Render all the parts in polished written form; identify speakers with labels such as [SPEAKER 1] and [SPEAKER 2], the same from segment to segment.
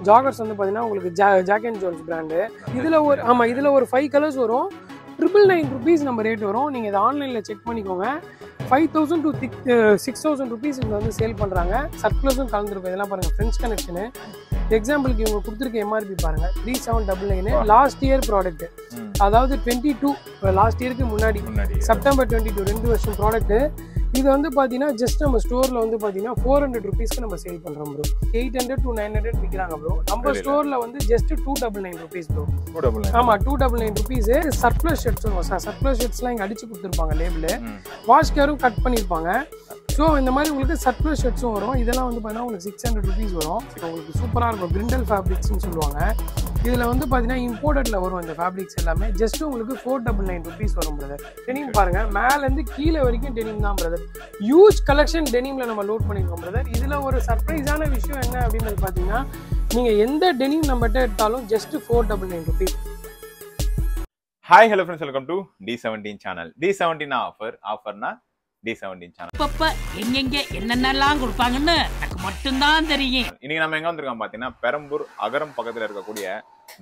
[SPEAKER 1] Joggers வந்து பார்த்தீங்கன்னா உங்களுக்கு ஜாக் அண்ட் ஜோன்ஸ் பிராண்டு. இதில் ஒரு 5 கலர்ஸ் வரும். 999 rupees நம்ம ரேட் வரும். நீங்கள் இதை ஆன்லைனில் செக் பண்ணிக்கோங்க. 5000 to 6000 rupees இங்கே வந்து சேல் பண்ணுறாங்க. சர்ப்ளஸும் கலந்துருக்கும். இதெல்லாம் பாருங்கள் ஃப்ரெண்ட்ஸ் கனெக்ஷனு. எக்ஸாம்பிளுக்கு இவங்க கொடுத்துருக்க எம்ஆர்பி பாருங்கள் 3799 லாஸ்ட் இயர் ப்ராடக்ட். அதாவது 22 லாஸ்ட் இயருக்கு முன்னாடி செப்டம்பர் 22 2 வருஷம் ப்ராடக்ட்டு. இது வந்து பார்த்தீங்கன்னா ஜஸ்ட் நம்ம ஸ்டோரில் வந்து பார்த்தீங்கன்னா 400 rupeesக்கு நம்ம சேல் பண்ணுறோம் ப்ரோ. 800 to 900 விற்கிறாங்க ப்ரோ. நம்ம ஸ்டோரில் வந்து ஜஸ்ட் 299 rupees ப்ரோ. ஆமாம் 299 rupees. சர்ப்ளஸ் ஷர்ட்ஸ் வரும் சார். சர்ப்ளஸ் ஷர்ட்ஸ்லாம் இங்கே அடிச்சு கொடுத்துருப்பாங்க லேபிள். வாஷ் கேரும் கட் பண்ணியிருப்பாங்க. ஸோ இந்த மாதிரி உங்களுக்கு சர்ப்ளஸ் ஷர்ட்ஸும் வரும். இதெல்லாம் வந்து பார்த்தீங்கன்னா உங்களுக்கு 600 rupees வரும். உங்களுக்கு சூப்பராக இருக்கும். கிரிண்டல் ஃபேப்ரிக்ஸ்னு சொல்லுவாங்க. இதில் வந்து பார்த்தீங்கன்னா இம்போர்ட்டடில் வரும் இந்த ஃபேப்ரிக்ஸ் எல்லாமே. ஜஸ்ட் உங்களுக்கு 499 rupees வரும் பிரதர். டெனிம் பாருங்கள் மேலேருந்து கீழே வரைக்கும் டெனிம் தான் பிரதர். ஹியூஜ் கலெக்ஷன் டெனிமில் நம்ம லோட் பண்ணியிருக்கோம் பிரதர். இதில் ஒரு சர்ப்ரைஸான விஷயம் என்ன அப்படின்றது பார்த்தீங்கன்னா நீங்கள் எந்த டெனிம் நம்மகிட்ட எடுத்தாலும் just 499 rupees.
[SPEAKER 2] Hi hello friends, welcome to D17 channel. D17 ஆஃபர்னா D17 channel.
[SPEAKER 3] அப்பப்ப எங்கெங்க என்னென்னலாம் கொடுப்பாங்கன்னு எனக்கு மட்டும்தான் தெரியும்.
[SPEAKER 2] இன்னைக்கு நம்ம எங்க வந்திருக்கோம் பார்த்தீங்கன்னா பெரம்பூர் அகரம் பக்கத்தில் இருக்கக்கூடிய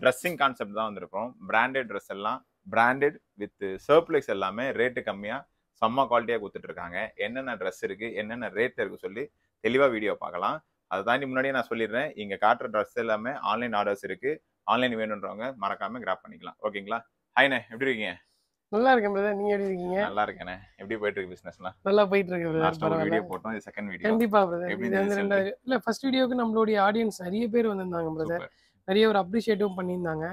[SPEAKER 2] ட்ரெஸ்ஸிங் கான்செப்ட் தான் வந்திருக்கோம். பிராண்டட் ட்ரெஸ் எல்லாம் பிராண்டட் வித் சர்ப்ளஸ் எல்லாமே ரேட்டு கம்மியாக செம்ம குவாலிட்டியாக கொடுத்துட்டு இருக்காங்க. என்னென்ன ட்ரெஸ் இருக்கு என்னென்ன ரேட் இருக்கு சொல்லி தெளிவாக வீடியோ பார்க்கலாம். அதை தாண்டி முன்னாடியே நான் சொல்லிடுறேன், இங்கே காட்டுற ட்ரெஸ் எல்லாமே ஆன்லைன் ஆர்டர்ஸ் இருக்கு. ஆன்லைன் வேணுன்றவங்க மறக்காம கிராப் பண்ணிக்கலாம். ஓகேங்களா? ஹாய்ண்ணே, எப்படி இருக்கீங்க?
[SPEAKER 1] நல்லா இருக்கேன் பிரதர். நீங்க எப்படி இருக்கீங்க?
[SPEAKER 2] நல்லா இருக்கேண்ணே. எப்படி போயிட்டு இருக்கு பிசினஸ்லாம்?
[SPEAKER 1] நல்லா போயிட்டு இருக்கு பிரதர்.
[SPEAKER 2] வீடியோ போட்டோம், இது செகண்ட் வீடியோ.
[SPEAKER 1] கண்டிப்பா பிரதர். இது வந்து ரெண்டாவது இல்ல ஃபர்ஸ்ட் வீடியோக்கு நம்மளுடைய ஆடியன்ஸ் நிறைய பேர் வந்திருந்தாங்க பிரதர். நிறைய ஒரு அப்ரிஷியேட்டும் பண்ணியிருந்தாங்க.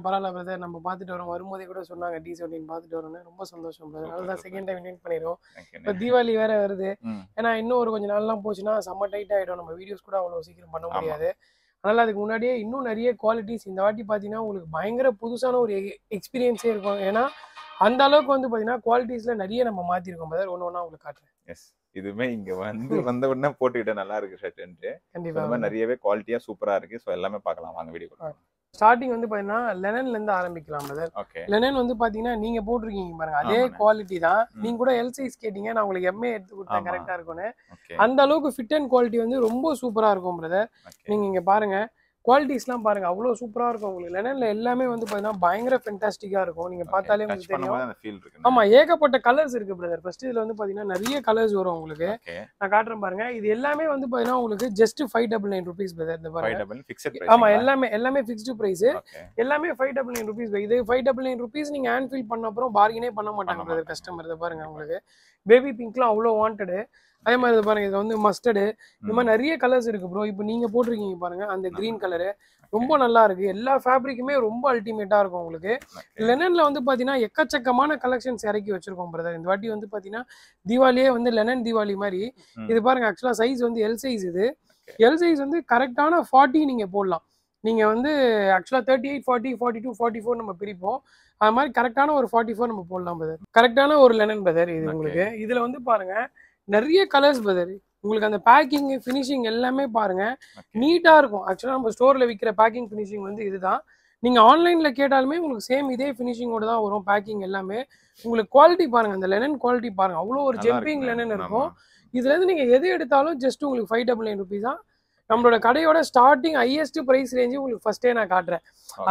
[SPEAKER 1] பரவாயில்ல பிரதர், நம்ம பார்த்துட்டு வரோம். வரும்போதே கூட சொன்னாங்க D17 பார்த்துட்டு வரோம்னு. ரொம்ப சந்தோஷம் பிரதர். அதுதான் செகண்ட் டைம் இன்வைட் பண்ணிடுவோம். இப்போ தீபாவளி வேற வருது. ஏன்னா இன்னும் ஒரு கொஞ்சம் நாள்லாம் போச்சுன்னா செம்ம டைட் ஆகிடும். நம்ம வீடியோஸ் கூட அவ்வளோ சீக்கிரம் பண்ண முடியாது. அதனால அதுக்கு முன்னாடியே இன்னும் நிறைய குவாலிட்டிஸ் இந்த வாட்டி பார்த்தீங்கன்னா உங்களுக்கு பயங்கர புதுசான ஒரு எக்ஸ்பீரியன்ஸே இருக்கும். ஏன்னா அந்த அளவுக்கு வந்து பார்த்தீங்கன்னா குவாலிட்டிஸ்ல நிறைய நம்ம மாற்றிருக்கோம் பிரதர். ஒன்று ஒன்றா உங்களுக்கு காட்டுறேன்.
[SPEAKER 2] எஸ், இதுவுமே இங்க வந்த உடனே போட்டுக்கிட்ட நல்லா இருக்கு ஷர்ட். கண்டிப்பா நிறையவே குவாலிட்டியா சூப்பரா இருக்கு. ஸோ எல்லாமே பார்க்கலாம், வாங்க வீடியோ கொடுக்கலாம்.
[SPEAKER 1] ஸ்டார்டிங் வந்து பார்த்தீங்கன்னா லெனன்ல இருந்து ஆரம்பிக்கலாம் பிரதர். லெனன் வந்து பார்த்தீங்கன்னா நீங்க போட்டிருக்கீங்க பாருங்க, அதே குவாலிட்டி தான். நீங்க கூட எல் சைஸ் கேட்டீங்க, நான் உங்களுக்கு எம்ஏ எடுத்து கொடுத்தேன் கரெக்டா இருக்கும்னு. அந்த அளவுக்கு ஃபிட் அண்ட் குவாலிட்டி வந்து ரொம்ப சூப்பரா இருக்கும் பிரதர். நீங்க இங்க பாருங்க குவாலிட்டிஸ்லாம் பாருங்க, அவ்வளோ சூப்பராக இருக்கும் உங்களுக்கு. லெனன்ல எல்லாமே வந்து பார்த்தீங்கன்னா பயங்கர ஃபென்டாஸ்டிக்காக இருக்கும். நீங்கள் பார்த்தாலே உங்களுக்கு தெரியும். ஆமாம், ஏகப்பட்ட கலர்ஸ் இருக்கு பிரதர். ஃபர்ஸ்ட் இதில் வந்து பார்த்தீங்கன்னா நிறைய கலர்ஸ் வரும் உங்களுக்கு. நான் காட்டுறேன் பாருங்க. இது எல்லாமே வந்து பார்த்தீங்கன்னா உங்களுக்கு ஜஸ்ட் 599 rupees பிரதர். இந்த பாருங்க. ஆமாம், எல்லாமே ஃபிக்ஸ்டு ப்ரைஸ். எல்லாமே 599 rupees. இது 599 rupees நீங்கள் ஹேண்ட் ஃபில் பண்ண அப்புறம் பார்கெனே பண்ண மாட்டாங்க பிரதர் கஸ்டமர். இதை பாருங்க, உங்களுக்கு பேபி பிங்க்லாம் அவ்வளோ வாண்டடு. அதே மாதிரி பாருங்க, இது வந்து மஸ்டர்டு. இந்த மாதிரி நிறைய கலர்ஸ் இருக்கு ப்ரோ. இப்போ நீங்க போட்டிருக்கீங்க பாருங்க, அந்த கிரீன் கலரு ரொம்ப நல்லா இருக்கு. எல்லா ஃபேப்ரிக்குமே ரொம்ப அல்டிமேட்டா இருக்கும் உங்களுக்கு. லெனன்ல வந்து பாத்தீங்கன்னா எக்கச்சக்கமான கலெக்ஷன்ஸ் இறக்கி வச்சிருக்கோம் பிரதர். இந்த வாட்டி வந்து பாத்தீங்கன்னா தீபாவளியே வந்து லெனன் தீபாவளி மாதிரி. இது பாருங்க, ஆக்சுவலா சைஸ் வந்து எல் சைஸ். இது எல் சைஸ் வந்து கரெக்டான 40 நீங்க போடலாம். நீங்க வந்து ஆக்சுவலா 38, 40, 42, 44 நம்ம பிரிப்போம். அது மாதிரி கரெக்டான ஒரு 44 நம்ம போடலாம் பிரதர். கரெக்டான ஒரு லெனன் பிரதர் இது உங்களுக்கு. இதுல வந்து பாருங்க நிறைய கலர்ஸ் பிரதர். உங்களுக்கு அந்த பேக்கிங் ஃபினிஷிங் எல்லாமே பாருங்க நீட்டா இருக்கும். ஆக்சுவலா நம்ம ஸ்டோர்ல விற்கிற பேக்கிங் ஃபினிஷிங் வந்து இதுதான். நீங்க ஆன்லைன்ல கேட்டாலுமே உங்களுக்கு சேம் இதே ஃபினிஷிங்கோட தான் வரும். பேக்கிங் எல்லாமே உங்களுக்கு குவாலிட்டி பாருங்க, அந்த லெனன் குவாலிட்டி பாருங்க, அவ்வளோ ஒரு ஜம்பிங் லெனன் இருக்கும். இதுல இருந்து நீங்க எது எடுத்தாலும் ஜஸ்ட் உங்களுக்கு 599 rupees தான். நம்மளோட கடையோட ஸ்டார்டிங் ஹையஸ்ட் பிரைஸ் ரேஞ்சு உங்களுக்கு ஃபர்ஸ்டே நான் காட்டுறேன்.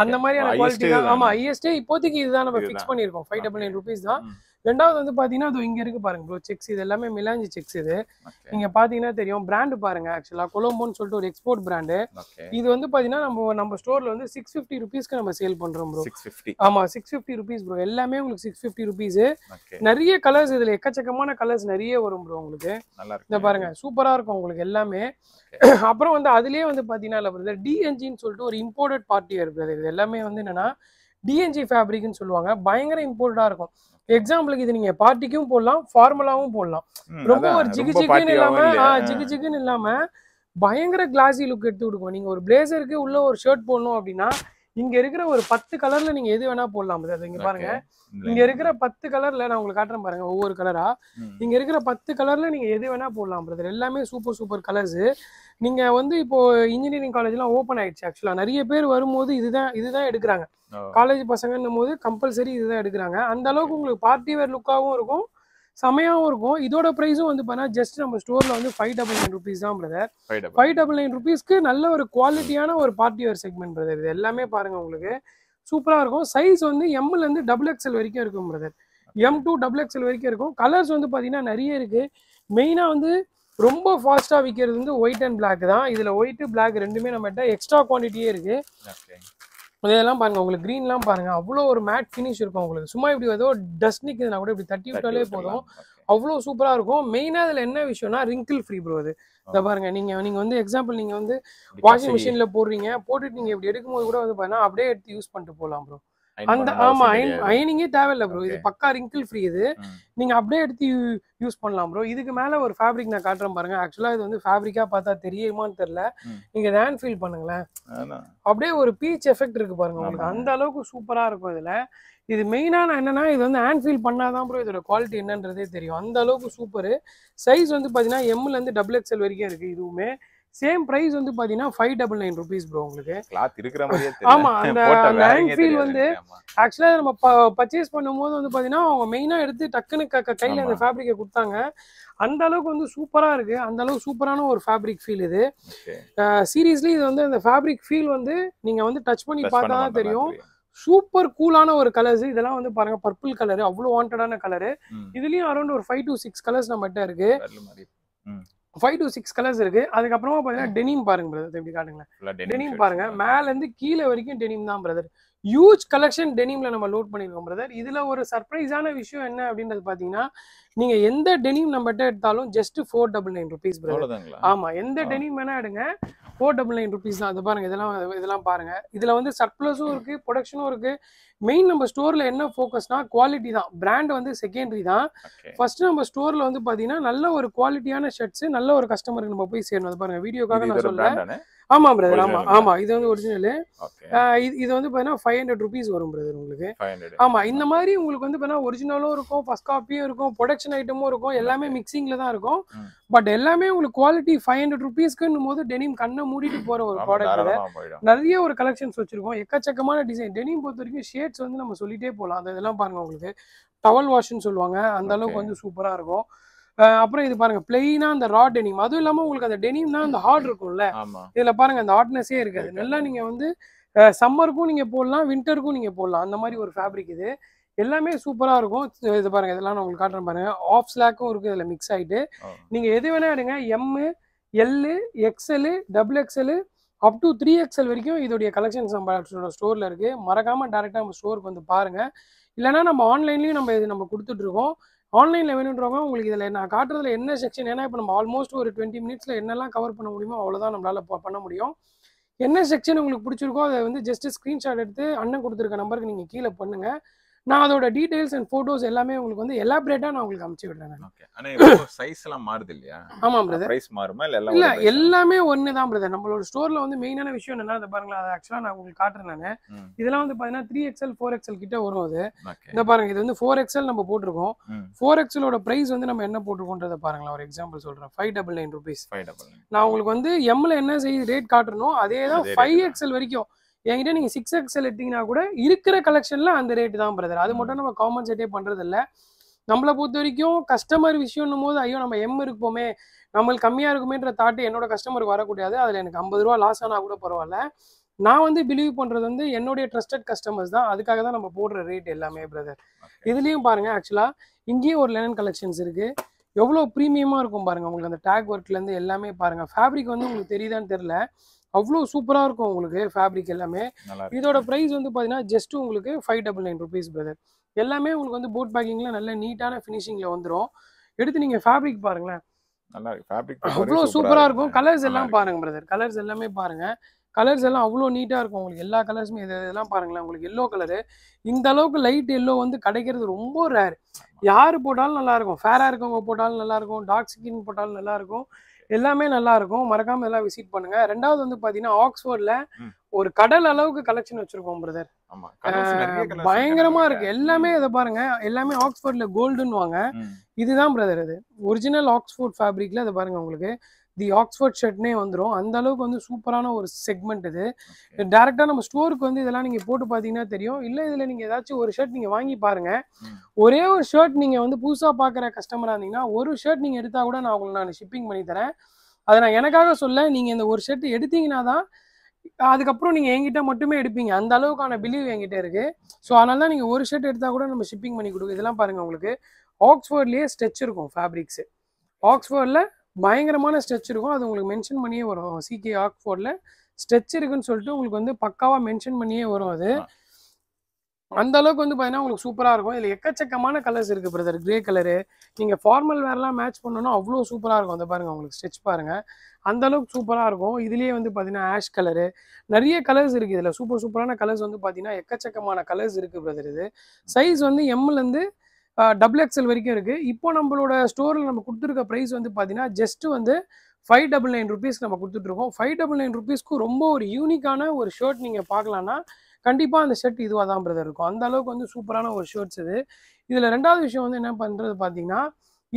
[SPEAKER 1] அந்த மாதிரியான குவாலிட்டி தான். ஆமா, ஹையஸ்டே இப்போதைக்கு இதுதான் நம்ம ஃபிக்ஸ் பண்ணியிருக்கோம். 599 rupees தான். ரெண்டாவது வந்து பாத்தீங்கன்னா அது இங்க இருக்கு பாருங்க ப்ரோ, செக்ஸ். இது எல்லாமே மிலாஞ்சி செக்ஸ். இது நீங்க பாத்தீங்கன்னா தெரியும். பிராண்ட் பாருங்க, ஆக்சுவலா கொலம்போன்னு சொல்லிட்டு ஒரு எக்ஸ்போர்ட் பிராண்டு. இது வந்து பாத்தீங்கன்னா நம்ம ஸ்டோர்ல வந்து 650 rupeesக்கு நம்ம சேல் பண்றோம் ப்ரோ. ஆமா, 650 rupees ப்ரோ. எல்லாமே உங்களுக்கு 650 rupees. நிறைய கலர்ஸ், இதுல எக்கச்சக்கமான கலர்ஸ் நிறைய வரும் ப்ரோ உங்களுக்கு. இந்த பாருங்க சூப்பரா இருக்கும் உங்களுக்கு எல்லாமே. அப்புறம் வந்து அதுலயே வந்து பாத்தீங்கன்னா டிஎன்ஜின்னு சொல்லிட்டு ஒரு இம்போர்ட்டட் பார்ட்டி இருக்குது. இது எல்லாமே வந்து என்னன்னா டிஎன்ஜி ஃபேப்ரிக்னு சொல்லுவாங்க. பயங்கர இம்போர்ட்டடா இருக்கும். எக்ஸாம்பிளுக்கு இது நீங்க பார்ட்டிக்கும் போடலாம், ஃபார்மலாவும் போடலாம். ரொம்ப ஒரு ஜிகுன்னு இல்லாம பயங்கர கிளாசி லுக் எடுத்து கொடுக்கும். நீங்க ஒரு பிளேசருக்கு உள்ள ஒரு ஷர்ட் போடணும் அப்படின்னா இங்க இருக்கிற ஒரு 10 கலர்ல நீங்க எது வேணா போடலாம். இங்க பாருங்க, இங்க இருக்கிற 10 கலர்ல நான் உங்களுக்கு காட்டுறேன் பாருங்க ஒவ்வொரு கலரா. இங்க இருக்கிற 10 கலர்ல நீங்க எது வேணா போடலாம் பிரதர். எல்லாமே சூப்பர் கலர்ஸ். நீங்க வந்து இப்போ இன்ஜினியரிங் காலேஜ்லாம் ஓப்பன் ஆயிடுச்சு. ஆக்சுவலா நிறைய பேர் வரும்போது இதுதான் எடுக்கிறாங்க. காலேஜ் பசங்கன்னும் போது கம்பல்சரி இதுதான் எடுக்கிறாங்க. அந்த அளவுக்கு உங்களுக்கு பார்ட்டி வேர் லுக்காகவும் இருக்கும், செமையாகவும் இருக்கும். இதோட ப்ரைஸும் வந்து பார்த்தீங்கன்னா ஜஸ்ட் நம்ம ஸ்டோரில் வந்து 599 rupees தான் பிரதர். 599 rupeesக்கு நல்ல ஒரு குவாலிட்டியான ஒரு பார்ட்டி வேர் செக்மெண்ட் பிரதர். இது எல்லாமே பாருங்க உங்களுக்கு சூப்பராக இருக்கும். சைஸ் வந்து எம்லேருந்து XXL வரைக்கும் இருக்கும் பிரதர். M2 XXL வரைக்கும் இருக்கும். கலர்ஸ் வந்து பார்த்தீங்கன்னா நிறைய இருக்குது. மெயினாக வந்து ரொம்ப ஃபாஸ்ட்டாக விற்கிறது வந்து ஒயிட் அண்ட் பிளாக் தான். இதில் ஒயிட்டு பிளாக் ரெண்டுமே நம்மகிட்ட எக்ஸ்ட்ரா குவான்டிட்டியே இருக்குது. இதெல்லாம் பாருங்க உங்களுக்கு க்ரீன்லாம் பாருங்க அவ்வளோ ஒரு மேட் ஃபினிஷ் இருக்கும் உங்களுக்கு. சும்மா இப்படி ஏதோ டஸ்ட் நிற்குதுன்னா கூட இப்படி தட்டி விட்டாலே போதும், அவ்வளோ சூப்பராக இருக்கும். மெயினாக இதில் என்ன விஷயம்னா ரிங்கிள் ஃப்ரீ ப்ரோ. அது இதை பாருங்க நீங்கள் வந்து எக்ஸாம்பிள் நீங்கள் வந்து வாஷிங் மிஷினில் போடுறீங்க, போட்டுட்டு நீங்கள் இப்படி எடுக்கும்போது கூட வந்து பார்த்தீங்கன்னா அப்படியே எடுத்து யூஸ் பண்ணிட்டு போகலாம் ப்ரோ. அந்த ஆமா அயனிங்கே தேவையில்லை ப்ரோ. இது பக்கா ரிங்கிள் ஃப்ரீ. இது நீங்க அப்படியே எடுத்து யூஸ் பண்ணலாம் ப்ரோ. இதுக்கு மேல ஒரு ஃபேப்ரிக் நான் காட்டுறேன் பாருங்க. ஆக்சுவலா இது வந்து ஃபேப்ரிக்கா பார்த்தா தெரியுமான்னு தெரியல, நீங்க ஹேண்ட் ஃபீல் பண்ணுங்களேன், அப்படியே ஒரு பீச் எஃபெக்ட் இருக்கு பாருங்க உங்களுக்கு. அந்த அளவுக்கு சூப்பரா இருக்கும் இதுல. இது மெயினான என்னன்னா இது வந்து ஹேண்ட் ஃபீல் பண்ணாதான் ப்ரோ இதோட குவாலிட்டி என்னன்றதே தெரியும். அந்த அளவுக்கு சூப்பரு. சைஸ் வந்து பாத்தீங்கன்னா எம்லேருந்து XXL வரைக்கும் இருக்கு. இதுவுமே சேம் பிரைஸ் வந்து பாத்தீங்கன்னா 599 rupees ப்ரோ உங்களுக்கு.
[SPEAKER 2] கிளாத் இருக்கிற மாதிரியே
[SPEAKER 1] ஆமா அந்த ஹேண்ட் ஃபீல் வந்து ஆக்சுவலா நம்ம பர்ச்சேஸ் பண்ணும்போது வந்து பாத்தீங்கன்னா அவங்க மெயினா எடுத்து டக்குன்னு கையில அந்த ஃபேப்ரிக்கை கொடுத்தாங்க. அந்த அளவுக்கு வந்து சூப்பரா இருக்கு. அந்த அளவுக்கு சூப்பரான ஒரு ஃபேப்ரிக் ஃபீல் இது. சீரியஸ்லி இது வந்து அந்த ஃபேப்ரிக் ஃபீல் வந்து நீங்க வந்து டச் பண்ணி பார்த்தா தான் தெரியும். சூப்பர் கூலான ஒரு கலர்ஸ். இதெல்லாம் வந்து பாருங்க பர்பிள் கலரு, அவ்வளோ வாண்டடான கலரு. இதுலயும் அரௌண்ட் ஒரு 5 to 6 கலர்ஸ் நம்மகிட்ட இருக்கு. 5 to 6 கலர்ஸ் இருக்கு. அதுக்கப்புறமா பாத்தீங்கன்னா டெனிம் பாருங்க பிரதர். எப்படி காட்டுங்களேன், டெனிம் பாருங்க மேல இருந்து கீழே வரைக்கும் டெனிம் தான் பிரதர். ஹியூஜ் கலெக்ஷன் டெனிம்ல நம்ம லோட் பண்ணிருக்கோம் பிரதர். இதுல ஒரு சர்ப்ரைஸான விஷயம் என்ன அப்படின்றது பாத்தீங்கன்னா நீங்க எந்த டெனிம் நம்மகிட்ட எடுத்தாலும் ஜஸ்ட் 499 rupees பிரதர். ஆமா எந்த டெனிம் வேணா எடுங்க 499 rupees தான். அது பாருங்க இதெல்லாம் பாருங்க. இதுல வந்து சர்ப்ளஸும் இருக்கு, ப்ரொடக்ஷனும் இருக்கு. மெயின் நம்ம ஸ்டோர்ல என்ன ஃபோக்கஸ்னா குவாலிட்டி தான். பிராண்ட் வந்து செகண்டரி தான். ஃபர்ஸ்ட் நம்ம ஸ்டோர்ல வந்து பாத்தீங்கன்னா நல்ல ஒரு குவாலிட்டியான ஷர்ட்ஸ் நல்ல ஒரு கஸ்டமருக்கு நம்ம போய் சேரணும். அது பாருங்க வீடியோக்காக நான் சொல்றேன். ஆமா பிரதர், ஆமா இது வந்து ஒரிஜினல். இது வந்து பாத்தீங்கன்னா 500 rupees வரும் பிரதர் உங்களுக்கு. ஆமா இந்த மாதிரி உங்களுக்கு வந்து பாத்தீங்கன்னா ஒரிஜினலும் இருக்கும், ஃபர்ஸ்ட் காப்பியும் இருக்கும், ப்ரொடக்ஷன் ஐட்டமும் இருக்கும், எல்லாமே மிக்சிங்ல தான் இருக்கும். பட் எல்லாமே உங்களுக்கு குவாலிட்டி 500 rupeesக்குன்னும் போது டெனிம் கண்ணை மூடிட்டு போற ஒரு ப்ராடக்ட். நிறைய ஒரு கலெக்ஷன்ஸ் வச்சிருக்கோம், எக்கச்சக்கமான டிசைன். டெனிம் பொறுத்த வரைக்கும் ஷேட்ஸ் வந்து நம்ம சொல்லிட்டே போகலாம். அதெல்லாம் பாருங்க உங்களுக்கு டவல் வாஷ்ன்னு சொல்லுவாங்க, அந்த அளவுக்கு வந்து சூப்பரா இருக்கும். அப்புறம் இது பாருங்க பிளெயினா அந்த ரா டெனிம். அதுவும் இல்லாம உங்களுக்கு அந்த டெனிம்னா அந்த ஹார்ட் இருக்கும்ல, இதுல பாருங்க அந்த ஹார்ட்னஸே இருக்காது. நல்லா நீங்க வந்து சம்மருக்கும் நீங்க போடலாம், வின்டருக்கும் நீங்க போடலாம். அந்த மாதிரி ஒரு ஃபேப்ரிக் இது. எல்லாமே சூப்பரா இருக்கும். இது பாருங்க இதெல்லாம் நான் உங்களுக்கு காட்டுறேன் பாருங்க. ஆஃப் ஸ்லாக்கும் இருக்கு இதுல மிக்ஸ் ஆயிட்டு. நீங்க எது வேணா எடுங்க. M, L, XL, XXL up to 3XL வரைக்கும் இதோடைய கலெக்ஷன்ஸ் நம்ம ஸ்டோர்ல இருக்கு. மறக்காம டைரக்டா நம்ம ஸ்டோருக்கு வந்து பாருங்க. இல்லைன்னா நம்ம ஆன்லைன்லயும் நம்ம கொடுத்துட்டு இருக்கோம். ஆன்லைனில் வேணுன்றவங்க உங்களுக்கு இதில் நான் காட்டுறதுல என்ன செக்ஷன், ஏன்னா இப்போ நம்ம ஆல்மோஸ்ட் ஒரு 20 minutesல என்னெல்லாம் கவர் பண்ண முடியுமோ அவ்வளோதான் நம்மளால பண்ண முடியும். என்ன செக்ஷன் உங்களுக்கு பிடிச்சிருக்கோ அதை வந்து ஜஸ்ட் ஸ்க்ரீன்ஷாட் எடுத்து அண்ணன் கொடுத்துருக்க நம்பருக்கு நீங்கள் கீழே பண்ணுங்க. நான் அதோட டீடைல்ஸ் அண்ட் போட்டோஸ் எல்லாமே உங்களுக்கு வந்து எலாபரேட்டா நான் உங்களுக்கு அனுப்பிச்சு விடுறேன்.
[SPEAKER 2] ஓகே. ஆனா இப்போ சைஸ் எல்லாம் மாறுது இல்லையா?
[SPEAKER 1] ஆமா பிரதர்.
[SPEAKER 2] பிரைஸ் மாறுமா இல்ல
[SPEAKER 1] இல்ல எல்லாமே ஒண்ணு தான் பிரதர். நம்மளோட ஸ்டோர்ல வந்து மெயினான விஷயம் என்னன்னா இத பாருங்க. அது एक्चुअली நான் உங்களுக்கு காட்டுறேன் நானு. இதெல்லாம் வந்து பாத்தீங்கன்னா 3XL 4XL கிட்ட வரும் அது. இந்த பாருங்க இது வந்து 4XL நம்ம போட்டுருக்கோம். 4XL ஓட பிரைஸ் வந்து நம்ம என்ன போட்டுருக்கோன்றத பாருங்களேன். ஒரு எக்ஸாம்பிள் சொல்றேன். 599 rupees. நான் உங்களுக்கு வந்து M ல என்ன சைஸ் ரேட் காட்டறனோ அதே தான் 5XL வரைக்கும். என்கிட்ட நீங்க 6XL எடுத்தீங்கன்னா கூட இருக்கிற கலெக்ஷன்ல அந்த ரேட் தான் பிரதர். அது மட்டும் நம்ம காம்பன்சேட்டே பண்றது இல்ல. நம்மளை பொறுத்த வரைக்கும் கஸ்டமர் விஷயம்னும் போது ஐயோ நம்ம M இருப்போமே நம்மளுக்கு கம்மியா இருக்குமேன்ற தாட்டு என்னோட கஸ்டமருக்கு வரக்கூடாது. அதுல எனக்கு 50 ரூபா லாஸ் ஆனா கூட பரவாயில்ல. நான் வந்து பிலீவ் பண்றது வந்து என்னுடைய ட்ரஸ்டட் கஸ்டமர்ஸ் தான். அதுக்காக தான் நம்ம போடுற ரேட் எல்லாமே பிரதர். இதுலயும் பாருங்க ஆக்சுவலா இங்கேயும் ஒரு லெனன் கலெக்ஷன்ஸ் இருக்கு. எவ்வளவு ப்ரீமியமா இருக்கும் பாருங்க. உங்களுக்கு அந்த டேக் ஒர்க்ல இருந்து எல்லாமே பாருங்க. ஃபேப்ரிக் வந்து உங்களுக்கு தெரியுதான்னு தெரியல, அவ்வளோ சூப்பராக இருக்கும் உங்களுக்கு ஃபேப்ரிக் எல்லாமே. இதோட ப்ரைஸ் வந்து பார்த்தீங்கன்னா ஜஸ்ட் உங்களுக்கு 599 rupees பிரதர். எல்லாமே உங்களுக்கு வந்து போட் பேக்கிங்கில் நல்ல நீட்டான ஃபினிஷிங்கில் வந்துடும். எடுத்து நீங்கள் ஃபேப்ரிக் பாருங்களேன், அவ்வளோ சூப்பராக இருக்கும். கலர்ஸ் எல்லாம் பாருங்க பிரதர். கலர்ஸ் எல்லாமே பாருங்க. கலர்ஸ் எல்லாம் அவ்வளோ நீட்டாக இருக்கும் உங்களுக்கு. எல்லா கலர்ஸுமே இதெல்லாம் பாருங்களேன். உங்களுக்கு எல்லோ கலரு இந்த அளவுக்கு லைட் எல்லோ வந்து கிடைக்கிறது ரொம்ப ரேர். யார் போட்டாலும் நல்லா இருக்கும். ஃபேராக இருக்கவங்க போட்டாலும் நல்லா இருக்கும், டார்க் ஸ்கின் போட்டாலும் நல்லா இருக்கும். எல்லாமே நல்லா இருக்கும். மறக்காம எல்லாம் விசிட் பண்ணுங்க. ரெண்டாவது வந்து பாத்தீங்கன்னா ஆக்ஸ்போர்ட்ல ஒரு கடல் அளவுக்கு கலெக்ஷன் வச்சிருக்கோம் பிரதர். பயங்கரமா இருக்கு எல்லாமே. இதை பாருங்க எல்லாமே ஆக்ஸ்போர்ட்ல கோல்டுன்னு வாங்க. இதுதான் பிரதர் இது ஒரிஜினல் ஆக்ஸ்போர்ட் ஃபேப்ரிக்ல. இதை பாருங்க உங்களுக்கு தி ஆக்ஸ்ஃபோர்ட் ஷர்ட்னே வந்துடும். அந்த அளவுக்கு வந்து சூப்பரான ஒரு செக்மெண்ட் இது. டேரெக்டாக நம்ம ஸ்டோருக்கு வந்து இதெல்லாம் நீங்கள் போட்டு பார்த்தீங்கன்னா தெரியும். இல்லை இதில் நீங்கள் ஏதாச்சும் ஒரு ஷர்ட் நீங்கள் வாங்கி பாருங்கள். ஒரே ஒரு ஷர்ட் நீங்கள் வந்து புதுசாக பார்க்குற கஸ்டமராக இருந்தீங்கன்னா ஒரு ஷர்ட் நீங்கள் எடுத்தால் கூட நான் உங்களுக்கு நான் ஷிப்பிங் பண்ணி தரேன். அதை நான் எனக்காக சொல்ல, நீங்கள் இந்த ஒரு ஷர்ட் எடுத்தீங்கன்னா தான் அதுக்கப்புறம் நீங்கள் என்கிட்ட மட்டுமே எடுப்பீங்க. அந்த அளவுக்கான பிலீவ் என்கிட்ட இருக்குது. ஸோ அதனால தான் நீங்கள் ஒரு ஷர்ட் எடுத்தால் கூட நம்ம ஷிப்பிங் பண்ணி கொடுக்கும். இதெல்லாம் பாருங்கள், உங்களுக்கு ஆக்ஸ்ஃபோர்ட்லேயே ஸ்ட்ரெச் இருக்கும். ஃபேப்ரிக்ஸு ஆக்ஸ்ஃபோர்டில் பயங்கரமான ஸ்ட்ரெச் இருக்கும். அது உங்களுக்கு மென்ஷன் பண்ணியே வரும். சிகே ஆக்ஸ்ஃபோர்டில் ஸ்ட்ரெச் இருக்குன்னு சொல்லிட்டு உங்களுக்கு வந்து பக்காவாக மென்ஷன் பண்ணியே வரும். அது அந்த அளவுக்கு வந்து பார்த்தீங்கன்னா உங்களுக்கு சூப்பராக இருக்கும். இதில் எக்கச்சக்கமான கலர்ஸ் இருக்குது பிரதர். கிரே கலரு நீங்கள் ஃபார்மல் வேர்லாம் மேட்ச் பண்ணணும்னா அவ்வளோ சூப்பராக இருக்கும். அந்த பாருங்கள், உங்களுக்கு ஸ்ட்ரெச் பாருங்கள், அந்த அளவுக்கு சூப்பராக இருக்கும். இதுலேயே வந்து பார்த்தீங்கன்னா ஆஷ் கலரு, நிறைய கலர்ஸ் இருக்குது. இதில் சூப்பரான கலர்ஸ் வந்து பார்த்தீங்கன்னா எக்கச்சக்கமான கலர்ஸ் இருக்குது பிரதர். இது சைஸ் வந்து எம்லேருந்து XXL வரைக்கும் இருக்குது. இப்போ நம்மளோட ஸ்டோரில் நம்ம கொடுத்துருக்க ப்ரைஸ் வந்து பார்த்தீங்கன்னா ஜஸ்ட்டு வந்து 599 rupees நம்ம கொடுத்துட்ருக்கோம். 599 rupeesக்கு ரொம்ப ஒரு யூனிக்கான ஒரு ஷர்ட் நீங்கள் பார்க்கலான்னா கண்டிப்பாக அந்த ஷர்ட் இதுவாக தான் பிரதர் இருக்கும். அந்த அளவுக்கு வந்து சூப்பரான ஒரு ஷர்ட்ஸ் இது. இதில் ரெண்டாவது விஷயம் வந்து என்ன பண்ணுறது பார்த்தீங்கன்னா,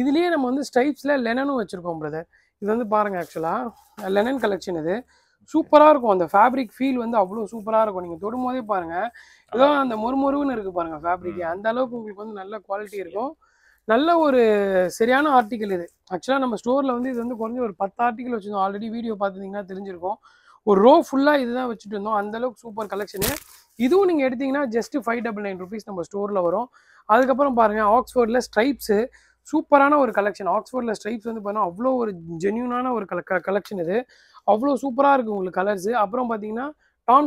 [SPEAKER 1] இதுலேயே நம்ம வந்து ஸ்டைப்ஸில் லெனனும் வச்சுருக்கோம் பிரதர். இது வந்து பாருங்கள், ஆக்சுவலாக லெனன் கலெக்ஷன் இது சூப்பராக இருக்கும். அந்த ஃபேப்ரிக் ஃபீல் வந்து அவ்வளோ சூப்பராக இருக்கும். நீங்கள் தொடும்போதே பாருங்கள், ஏதோ அந்த மொறுமொருன்னு இருக்குது பாருங்கள் ஃபேப்ரிக்கு. அந்த அளவுக்கு உங்களுக்கு வந்து நல்ல குவாலிட்டி இருக்கும். நல்ல ஒரு சரியான ஆர்டிக்கல் இது. ஆக்சுவலாக நம்ம ஸ்டோரில் வந்து இது வந்து குறைஞ்ச ஒரு 10 ஆர்டிக்கல் வச்சுருந்தோம். ஆல்ரெடி வீடியோ பார்த்துருந்தீங்கன்னா தெரிஞ்சிருக்கும். ஒரு ரோ ஃபுல்லாக இதுதான் வச்சுட்டு இருந்தோம். அந்தளவுக்கு சூப்பர் கலெக்ஷனு. இதுவும் நீங்கள் எடுத்தீங்கன்னா ஜஸ்ட்டு 599 rupees நம்ம ஸ்டோரில் வரும். அதுக்கப்புறம் பாருங்கள், ஆக்ஸ்ஃபோர்டில் ஸ்ட்ரைப்ஸு சூப்பரான ஒரு கலெக்ஷன். ஆக்ஸ்ஃபோர்டில் ஸ்ட்ரைப்ஸ் வந்து பார்த்தீங்கன்னா அவ்வளோ ஒரு ஜென்யூனான ஒரு கலெக்ஷன் இது. அவ்வளோ சூப்பராக இருக்குது உங்களுக்கு கலர்ஸு. அப்புறம் பார்த்தீங்கன்னா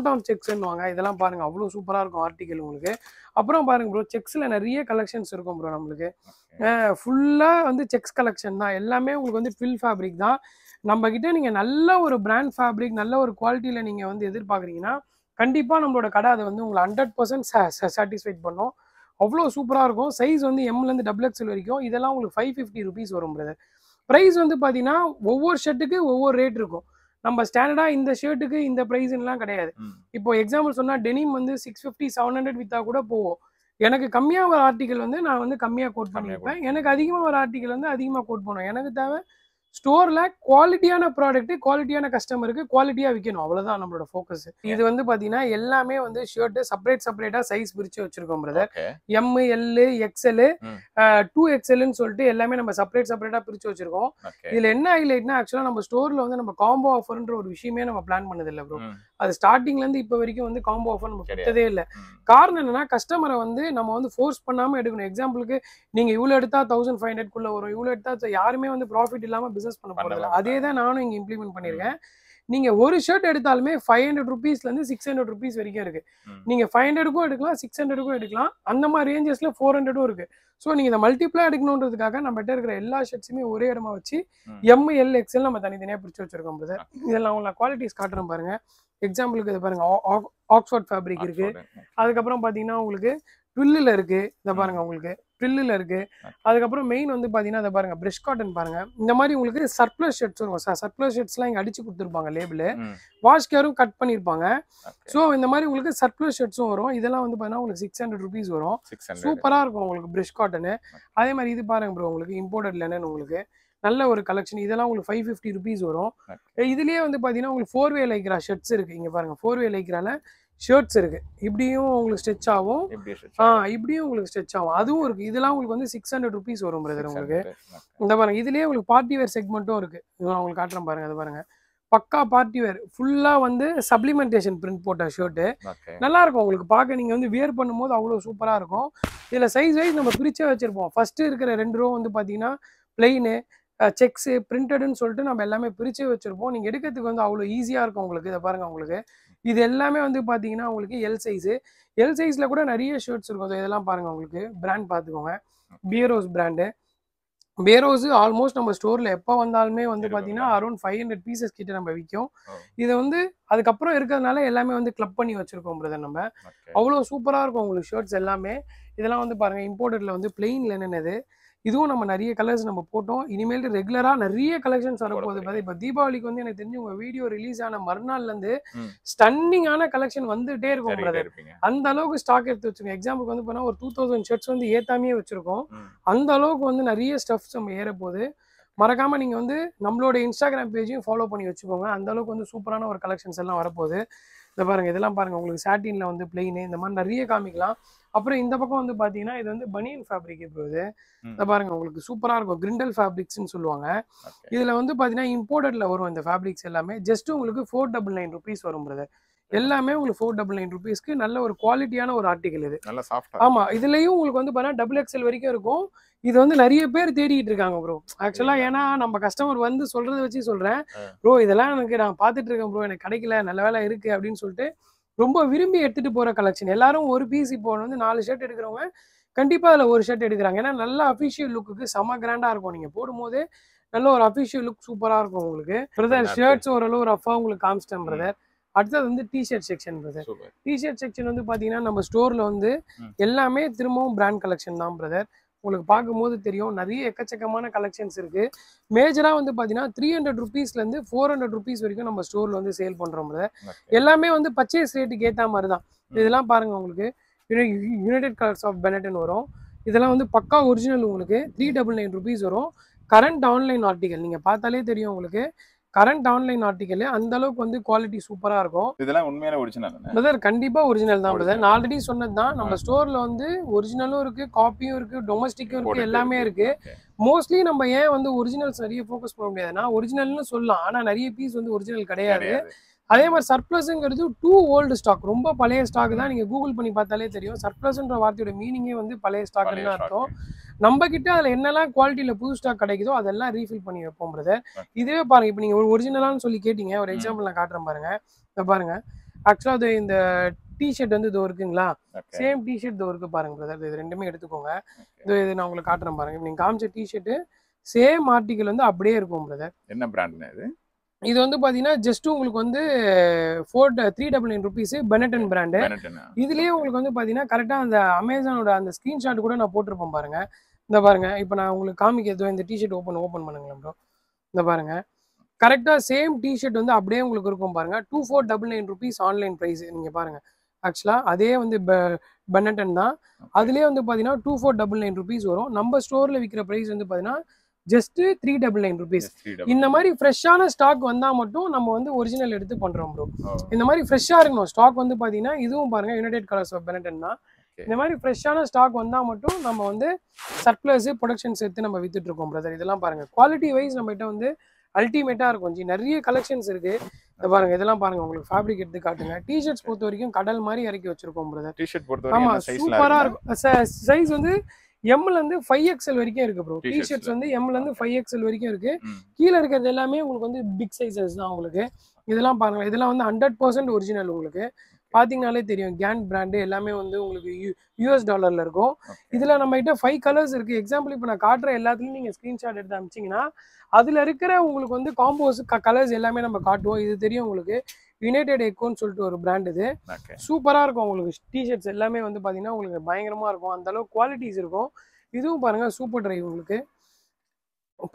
[SPEAKER 1] டாம் செக்ஸ்ன்னுவாங்க. இதெல்லாம் பாருங்கள், அவ்வளோ சூப்பராக இருக்கும் ஆர்டிக்கல் உங்களுக்கு. அப்புறம் பாருங்கள் ப்ரோ, செக்ஸில் நிறைய கலெக்ஷன்ஸ் இருக்கும் ப்ரோ. நம்மளுக்கு ஃபுல்லாக வந்து செக்ஸ் கலெக்ஷன் தான். எல்லாமே உங்களுக்கு வந்து ட்வில் ஃபேப்ரிக் தான். நம்மக்கிட்ட நீங்கள் நல்ல ஒரு பிராண்ட் ஃபேப்ரிக் நல்ல ஒரு குவாலிட்டியில் நீங்கள் வந்து எதிர்பார்க்குறீங்கன்னா கண்டிப்பாக நம்மளோட கடை அதை வந்து உங்களை 100% சாட்டிஸ்ஃபைட் பண்ணும். அவ்வளோ சூப்பராக இருக்கும். சைஸ் வந்து எம்லேருந்து XXL வரைக்கும். இதெல்லாம் உங்களுக்கு 550 rupees வரும் பிரதர். ப்ரைஸ் வந்து பார்த்தீங்கன்னா ஒவ்வொரு ஷர்ட்டுக்கு ஒவ்வொரு ரேட் இருக்கும். நம்ம ஸ்டாண்டர்டாக இந்த ஷர்ட்டுக்கு இந்த ப்ரைஸ்லாம் கிடையாது. இப்போ எக்ஸாம்பிள் சொன்னால் டெனிம் வந்து 650 700 விற்றா கூட போவோம். எனக்கு கம்மியாக வர ஆர்டிக்கல் வந்து நான் வந்து கம்மியாக கோட் பண்ணியிருப்பேன். எனக்கு அதிகமாக வர ஆர்டிக்கல் வந்து அதிகமாக கோட் பண்ணுவேன். எனக்கு தேவை ஸ்டோரில் குவாலிட்டியான ப்ராடக்ட்டு, குவாலிட்டியான கஸ்டமருக்கு குவாலிட்டியாக விற்கணும். அவ்வளோதான் நம்மளோட ஃபோக்கஸ். இது வந்து பார்த்தீங்கன்னா எல்லாமே வந்து ஷர்ட்டு செப்பரேட்டாக சைஸ் பிரித்து வச்சுருக்கோம் பிரதர். எம், எல், XL, 2XLன்னு சொல்லிட்டு எல்லாமே நம்ம செப்பரேட்டாக பிரித்து வச்சுருக்கோம். இதில் என்ன ஹைலைட்னா, ஆக்சுவலாக நம்ம ஸ்டோரில் வந்து நம்ம காம்போ ஆஃபர்ன்ற ஒரு விஷயமே நம்ம பிளான் பண்ணதில்லை ப்ரோ. அது ஸ்டார்டிங்லேருந்து இப்போ வரைக்கும் வந்து காம்போ ஆஃபர் நம்ம கொடுத்ததே இல்லை. காரணம் என்னன்னா, கஸ்டமரை வந்து நம்ம வந்து ஃபோர்ஸ் பண்ணாமல் எடுக்கணும். எக்ஸாம்பிளுக்கு நீங்கள் இவ்வளோ எடுத்தால் 1500 வரும், இவ்வளோ எடுத்தால் யாருமே வந்து ப்ராஃபிட் இல்லாமல் பிஸ்னஸ் பண்ண போகிறதில்ல. அதே தான் நானும் இங்கே இம்ப்ளிமெண்ட் பண்ணியிருக்கேன். நீங்கள் ஒரு ஷர்ட் எடுத்தாலுமே 500 rupeesலேருந்து 600 rupees வரைக்கும் இருக்குது. நீங்கள் 500க்கும் எடுக்கலாம், 600க்கும் எடுக்கலாம். அந்த மாதிரி ரேஞ்சஸில் 400ம் இருக்குது. ஸோ நீங்கள் இதை மல்டிப்ளா எடுக்கணுன்றதுக்காக நம்மகிட்ட இருக்கிற எல்லா ஷர்ட்ஸுமே ஒரே இடமா வச்சு எம், எல், XL நம்ம தனித்தனியாக பிரித்து வச்சுருக்கோம் பிரதர். இதெல்லாம் உங்களுக்கு குவாலிட்டிஸ் காட்டுறேன் பாருங்கள். எக்ஸாம்பிளுக்கு இதை பாருங்கள், ஆக்ஸ்ஃபோர்ட் ஃபேப்ரிக் இருக்குது. அதுக்கப்புறம் பார்த்தீங்கன்னா உங்களுக்கு ட்வில்லில் இருக்குது. இதை பாருங்கள், உங்களுக்கு ட்வில்லில் இருக்குது. அதுக்கப்புறம் மெயின் வந்து பார்த்தீங்கன்னா இதை பாருங்கள், பிரஷ் காட்டன் பாருங்கள். இந்த மாதிரி உங்களுக்கு சர்ப்ளஸ் ஷர்ட்ஸ் வரும். சர்ப்ளஸ் ஷர்ட்ஸ்லாம் இங்கே அடிச்சு கொடுத்துருப்பாங்க லேபிள். வாஷ் கேரும் கட் பண்ணியிருப்பாங்க. ஸோ இந்த மாதிரி உங்களுக்கு சர்ப்ளஸ் ஷர்ட்ஸும் வரும். இதெல்லாம் வந்து பார்த்தீங்கன்னா உங்களுக்கு 600 rupees வரும். சூப்பராக இருக்கும் உங்களுக்கு பிரஷ் காட்டனு. அதே மாதிரி இது பாருங்க ப்ரோ, உங்களுக்கு இம்போர்ட்டட் லெனன் உங்களுக்கு நல்ல ஒரு கலெக்ஷன். இதெல்லாம் உங்களுக்கு 550 rupees வரும். இதுலேயே வந்து பார்த்தீங்கன்னா உங்களுக்கு 4-way லைக்ரா ஷர்ட்ஸ் இருக்குது. இங்கே பாருங்கள், 4-way லைக்ரால ஷர்ட்ஸ் இருக்குது. இப்படியும் உங்களுக்கு ஸ்ட்ரெச் ஆகும், இப்படியும் உங்களுக்கு ஸ்ட்ரெச் ஆகும். அதுவும் இருக்குது. இதெல்லாம் உங்களுக்கு வந்து 600 rupees வரும் பிரதர். உங்களுக்கு இந்த பாருங்கள், இதுலேயே உங்களுக்கு பார்ட்டி வேர் செக்மெண்ட்டும் இருக்குது. இதெல்லாம் உங்களுக்கு காட்டுறேன் பாருங்கள். அது பாருங்கள், பக்கா பார்ட்டி வேர் ஃபுல்லாக வந்து சப்ளிமெண்டேஷன் பிரிண்ட் போட்ட ஷர்ட்டு. நல்லா இருக்கும் உங்களுக்கு பார்க்க. நீங்கள் வந்து வியர் பண்ணும்போது அவ்வளோ சூப்பராக இருக்கும். இதில் சைஸ் வைஸ் நம்ம பிரிச்சே வச்சுருப்போம். ஃபஸ்ட்டு இருக்கிற 2 row வந்து பார்த்தீங்கன்னா பிளெயினு, செக்ஸு, பிரிண்டடுன்னு சொல்லிட்டு நம்ம எல்லாமே பிரிச்சே வச்சுருப்போம். நீங்கள் எடுக்கிறதுக்கு வந்து அவ்வளோ ஈஸியாக இருக்கும் உங்களுக்கு. இதை பாருங்கள், உங்களுக்கு இது எல்லாமே வந்து பார்த்தீங்கன்னா உங்களுக்கு எல் சைஸில் கூட நிறைய ஷர்ட்ஸ் இருக்கும். இதெல்லாம் பாருங்கள், உங்களுக்கு பிராண்ட் பார்த்துக்கோங்க, பியரோஸ் பிராண்டு. பியரோஸ் ஆல்மோஸ்ட் நம்ம ஸ்டோரில் எப்போ வந்தாலுமே வந்து பார்த்தீங்கன்னா அரௌண்ட் 500 pieces கிட்ட நம்ம விற்கும். இதை வந்து அதுக்கப்புறம் இருக்கிறதுனால எல்லாமே வந்து கிளப் பண்ணி வச்சுருக்கோம் பிரதர். நம்ம அவ்வளோ சூப்பராக இருக்கும் உங்களுக்கு ஷர்ட்ஸ் எல்லாமே. இதெல்லாம் வந்து பாருங்கள், இம்போர்ட்டடில் வந்து பிளெயின் லெனன். இது இதுவும் நம்ம நிறைய கலர்ஸ் நம்ம போட்டோம். இனிமேல் ரெகுலராக நிறைய கலெக்ஷன்ஸ் வரப்போகுது. இப்போ தீபாவளிக்கு வந்து எனக்கு தெரிஞ்சு உங்கள் வீடியோ ரிலீஸ் ஆன மறுநாள்லேருந்து ஸ்டன்னிங்கான கலெக்ஷன் வந்துகிட்டே இருக்கும் பிரதர். அந்த அளவுக்கு ஸ்டாக் எடுத்து வச்சுருக்கோம். எக்ஸாம்பிளுக்கு வந்து பார்த்தா ஒரு 2000 ஷர்ட்ஸ் வந்து ஏத்தாமே வச்சுருக்கோம். அந்த அளவுக்கு வந்து நிறைய ஸ்டஃப்ஸ் நம்ம ஏற போகுது. மறக்காம நீங்க வந்து நம்மளோட இன்ஸ்டாகிராம் பேஜையும் ஃபாலோ பண்ணி வச்சுக்கோங்க. அந்த அளவுக்கு வந்து சூப்பரான ஒரு கலெக்ஷன்ஸ் எல்லாம் வரப்போகுது. இதை பாருங்க, இதெல்லாம் பாருங்க, உங்களுக்கு சாட்டின்ல வந்து பிளெயின் இந்த மாதிரி நிறைய காமிக்கலாம். அப்புறம் இந்த பக்கம் வந்து பாத்தீங்கன்னா இது வந்து பனியன் ஃபேப்ரிக். இப்போ இதை பாருங்க, உங்களுக்கு சூப்பரா இருக்கும். கிரிண்டல் ஃபேப்ரிக்ஸ்ன்னு சொல்லுவாங்க. இதுல வந்து பாத்தீங்கன்னா இம்போர்ட்டட்ல வரும் இந்த ஃபேப்ரிக்ஸ் எல்லாமே. ஜஸ்ட் உங்களுக்கு 499 rupees வரும் பிரதர். எல்லாமே உங்களுக்கு 499 rupeesக்கு நல்ல ஒரு குவாலிட்டியான ஒரு ஆர்டிகல் இது.
[SPEAKER 2] நல்ல சாஃப்ட்டா.
[SPEAKER 1] ஆமா, இதுலயும் உங்களுக்கு வந்து பாத்தீங்கன்னா XXL வரைக்கும் இருக்கும். இது வந்து நிறைய பேர் தேடிட்டு இருக்காங்க ப்ரோ. ஆக்சுவலா ஏன்னா நம்ம கஸ்டமர் வந்து சொல்றதை வச்சு சொல்றேன் ப்ரோ, இதெல்லாம் எனக்கு நான் பார்த்துட்டு இருக்கேன் ப்ரோ, எனக்கு கிடைக்கல, நல்ல வேலை இருக்கு அப்படின்னு சொல்லிட்டு ரொம்ப விரும்பி எடுத்துட்டு போற கலெக்ஷன். எல்லாரும் ஒரு பீஸ் இப்போ வந்து 4 ஷர்ட் எடுக்கிறவங்க கண்டிப்பா அதுல ஒரு ஷர்ட் எடுக்கிறாங்க. ஏன்னா நல்ல அபிஷியல் லுக்குக்கு செம கிராண்டா இருக்கும். நீங்க போடும்போது நல்ல ஒரு அபிஷியல் லுக் சூப்பரா இருக்கும் உங்களுக்கு பிரதர். ஷர்ட்ஸ் ஓரளவு ரஃபா உங்களுக்கு காமிச்சிட்டேன் பிரதர். அடுத்தது வந்து T shirt section brother. T shirt section வந்து பாத்தீங்கன்னா நம்ம ஸ்டோர்ல வந்து எல்லாமே திரும்பவும் பிராண்ட் கலெக்ஷன் தான் பிரதர். உங்களுக்கு பார்க்கும்போது தெரியும் நிறைய எக்கச்சக்கமான கலெக்ஷன்ஸ் இருக்கு. மேஜரா வந்து பாத்தீங்கன்னா 300 rupeesல இருந்து 400 rupees வரைக்கும் நம்ம ஸ்டோர்ல வந்து சேல் பண்றோம் பிரதர். எல்லாமே வந்து பர்ச்சேஸ் ரேட்டுக்கு ஏத்த மாதிரி தான். இதெல்லாம் பாருங்க, உங்களுக்கு யுனைடெட் கலர்ஸ் ஆஃப் பெனட்டன் வரும். இதெல்லாம் வந்து பக்கா ஒரிஜினல். உங்களுக்கு 399 rupees வரும். கரண்ட் ஆன்லைன் ஆர்டிகல் நீங்க பார்த்தாலே தெரியும் உங்களுக்கு. கரண்ட் ஆன்லைன் ஆர்டிகல் அந்த அளவுக்கு வந்து குவாலிட்டி சூப்பரா இருக்கும்.
[SPEAKER 2] இதெல்லாம் உண்மையான ஒரிஜினல்
[SPEAKER 1] பிரதர்? கண்டிப்பா ஒரிஜினல் தான் பிரதர். நான் ஆல்ரெடி சொன்னது தான், நம்ம ஸ்டோர்ல வந்து ஒரிஜினலும் இருக்கு, காப்பியும் இருக்கு, டொமஸ்டிக்கும் இருக்கு, எல்லாமே இருக்கு. மோஸ்ட்லி நம்ம ஏன் வந்து ஒரிஜினல்ஸ் நிறைய ஃபோக்கஸ் பண்ண முடியாதுன்னா, ஒரிஜினல்னு சொல்லலாம், ஆனா நிறைய பீஸ் வந்து ஒரிஜினல் கிடையாது. அதே மாதிரி சர்ப்ளஸ்ங்கிறது டூ ஓல்டு ஸ்டாக், ரொம்ப பழைய ஸ்டாக் தான். நீங்க கூகுள் பண்ணி பார்த்தாலே தெரியும். சர்ப்ளஸ்ன்ற வார்த்தையோட மீனிங்கே வந்து பழைய ஸ்டாக்னு தான் அர்த்தம். நம்ம கிட்ட அதுல என்னெல்லாம் குவாலிட்டியில புது ஸ்டாக் கிடைக்குதோ அதெல்லாம் ரீஃபில் பண்ணி வைப்போம் பிரதர். இதுவே பாருங்க, இப்போ நீங்க ஒரு ஒரிஜினலான்னு சொல்லி கேட்டீங்க, ஒரு எக்ஸாம்பிள் நான் காட்டுறேன் பாருங்க. இதை பாருங்க, ஆக்சுவலா அது இந்த டிஷர்ட் வந்து இது இருக்குங்களா, சேம் டிஷர்ட் இது இருக்கு பாருங்க பிரதர். இது ரெண்டுமே எடுத்துக்கோங்க. இது நான் உங்களுக்கு காட்டுறேன் பாருங்க. நீங்க காமிச்ச டிஷர்ட் சேம் ஆர்டிகல் வந்து அப்படியே இருக்கும் பிரதர்.
[SPEAKER 2] என்ன பிராண்ட்னா இது?
[SPEAKER 1] இது வந்து பாத்தீங்கன்னா ஜஸ்ட் உங்களுக்கு வந்து 399 rupees பெனட்டன் பிராண்டு. இதுலயே உங்களுக்கு வந்து பாத்தீங்கன்னா கரெக்டா அந்த அமேசானோட அந்த ஸ்கிரீன்ஷாட் கூட நான் போட்டிருப்பேன் பாருங்க. இந்த பாருங்க, இப்போ நான் உங்களுக்கு காமிக்கிறதோ இந்த டிஷர்ட் ஓப்பன் பண்ணுங்களேன் ப்ரோ. இந்த பாருங்க, கரெக்டா சேம் டிஷர்ட் வந்து அப்படியே உங்களுக்கு இருக்கும் பாருங்க. 2499 rupees ஆன்லைன் பிரைஸ். நீங்க பாருங்க, ஆக்சுவலா அதே வந்து பெனட்டன் தான். அதுலயே வந்து பாத்தீங்கன்னா 2499 rupees வரும். நம்ம ஸ்டோர்ல விற்கிற பிரைஸ் வந்து பாத்தீங்கன்னா ஜஸ்ட் 399 rupees. இந்த மாதிரி ஃப்ரெஷ்ஷான ஸ்டாக் வந்தா மட்டும் நம்ம வந்து ஒரிஜினல் எடுத்து பண்றோம் ப்ரோ. இந்த மாதிரி ஃப்ரெஷ்ஷா இருக்கணும் ஸ்டாக் வந்து பாத்தீங்கன்னா. இதுவும் பாருங்க, யுனைடெட் கலர்ஸ் ஆஃப் பெனட்டன் தான். இந்த மாதிரி ஃப்ரெஷ்ஷான ஸ்டாக் வந்தா மட்டும் நம்ம வந்து சர்ப்ளஸ் ப்ரொடக்ஷன்ஸ் எடுத்து நம்ம வித்துட்டு இருக்கோம் பிரதர். இதெல்லாம் பாருங்க, குவாலிட்டி வைஸ் நம்ம கிட்ட வந்து அல்டிமேட்டா இருக்கும். நிறைய கலெக்ஷன்ஸ் இருக்கு. இதை பாருங்க, இதெல்லாம் பாருங்க, உங்களுக்கு ஃபேப்ரிக் எடுத்து காட்டுங்க. டிஷர்ட்ஸ் பொறுத்த வரைக்கும் கடல் மாதிரி இறக்கி வச்சிருக்கோம் பிரதர்.
[SPEAKER 2] டிஷர்ட் பொறுத்த வரைக்கும்
[SPEAKER 1] ஆமா, சூப்பரா இருக்கும். சைஸ் வந்து எம்ல இருந்து 5XL வரைக்கும் இருக்கு ப்ரோ. டிஷர்ட்ஸ் வந்து எம்ல இருந்து 5XL வரைக்கும் இருக்கு. கீழே இருக்கிறது எல்லாமே உங்களுக்கு வந்து பிக் சைஸஸ் தான் உங்களுக்கு. இதெல்லாம் பாருங்க, இதெல்லாம் வந்து 100% ஒரிஜினல். உங்களுக்கு பாத்தீங்கன்னாலே தெரியும், கேன் பிராண்டு எல்லாமே வந்து உங்களுக்கு US டாலர்ல இருக்கும். இதுல நம்ம கிட்ட 5 கலர்ஸ் இருக்கு. எக்ஸாம்பிள் இப்போ நான் காட்டுற எல்லாத்துலயும் நீங்க ஸ்கிரீன்ஷாட் எடுத்து அனுப்பிச்சிங்கன்னா அதுல இருக்கிற உங்களுக்கு வந்து காம்போஸ் கலர்ஸ் எல்லாமே நம்ம காட்டுவோம். இது தெரியும் உங்களுக்கு, யுனைடெட் எக்கோன்னு சொல்லிட்டு ஒரு பிராண்ட். இது சூப்பரா இருக்கும். உங்களுக்கு டிஷர்ட்ஸ் எல்லாமே வந்து பாத்தீங்கன்னா உங்களுக்கு பயங்கரமா இருக்கும். அந்த அளவுக்கு குவாலிட்டிஸ் இருக்கும். இதுவும் பாருங்க, சூப்பர் ட்ரை உங்களுக்கு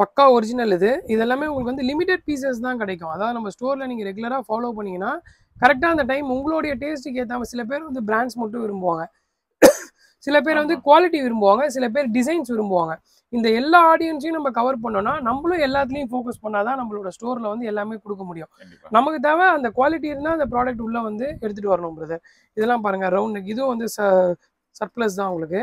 [SPEAKER 1] பக்கா ஒரிஜினல். இதெல்லாமே உங்களுக்கு வந்து லிமிடெட் பீசஸ் தான் கிடைக்கும். அதாவது நம்ம ஸ்டோர்ல நீங்க ரெகுலரா ஃபாலோ பண்ணீங்கன்னா கரெக்டா அந்த டைம் உங்களுடைய டேஸ்ட்டுக்கு ஏற்ற. சில பேர் வந்து பிராண்ட்ஸ் மட்டும் விரும்புவாங்க, சில பேர் வந்து குவாலிட்டி விரும்புவாங்க, சில பேர் டிசைன்ஸ் விரும்புவாங்க. இந்த எல்லா ஆடியன்ஸையும் நம்ம கவர் பண்ணோம்னா நம்மளும் எல்லாத்துலயும் ஃபோக்கஸ் பண்ணாதான் நம்மளோட ஸ்டோர்ல வந்து எல்லாமே கொடுக்க முடியும். நமக்கு தேவை அந்த குவாலிட்டி இருந்தால் அந்த ப்ராடக்ட் உள்ள வந்து எடுத்துட்டு வரணும் பிரதர். இதெல்லாம் பாருங்க, ரவுண்ட் நெக். இதுவும் வந்து சர்ப்ளஸ் தான். உங்களுக்கு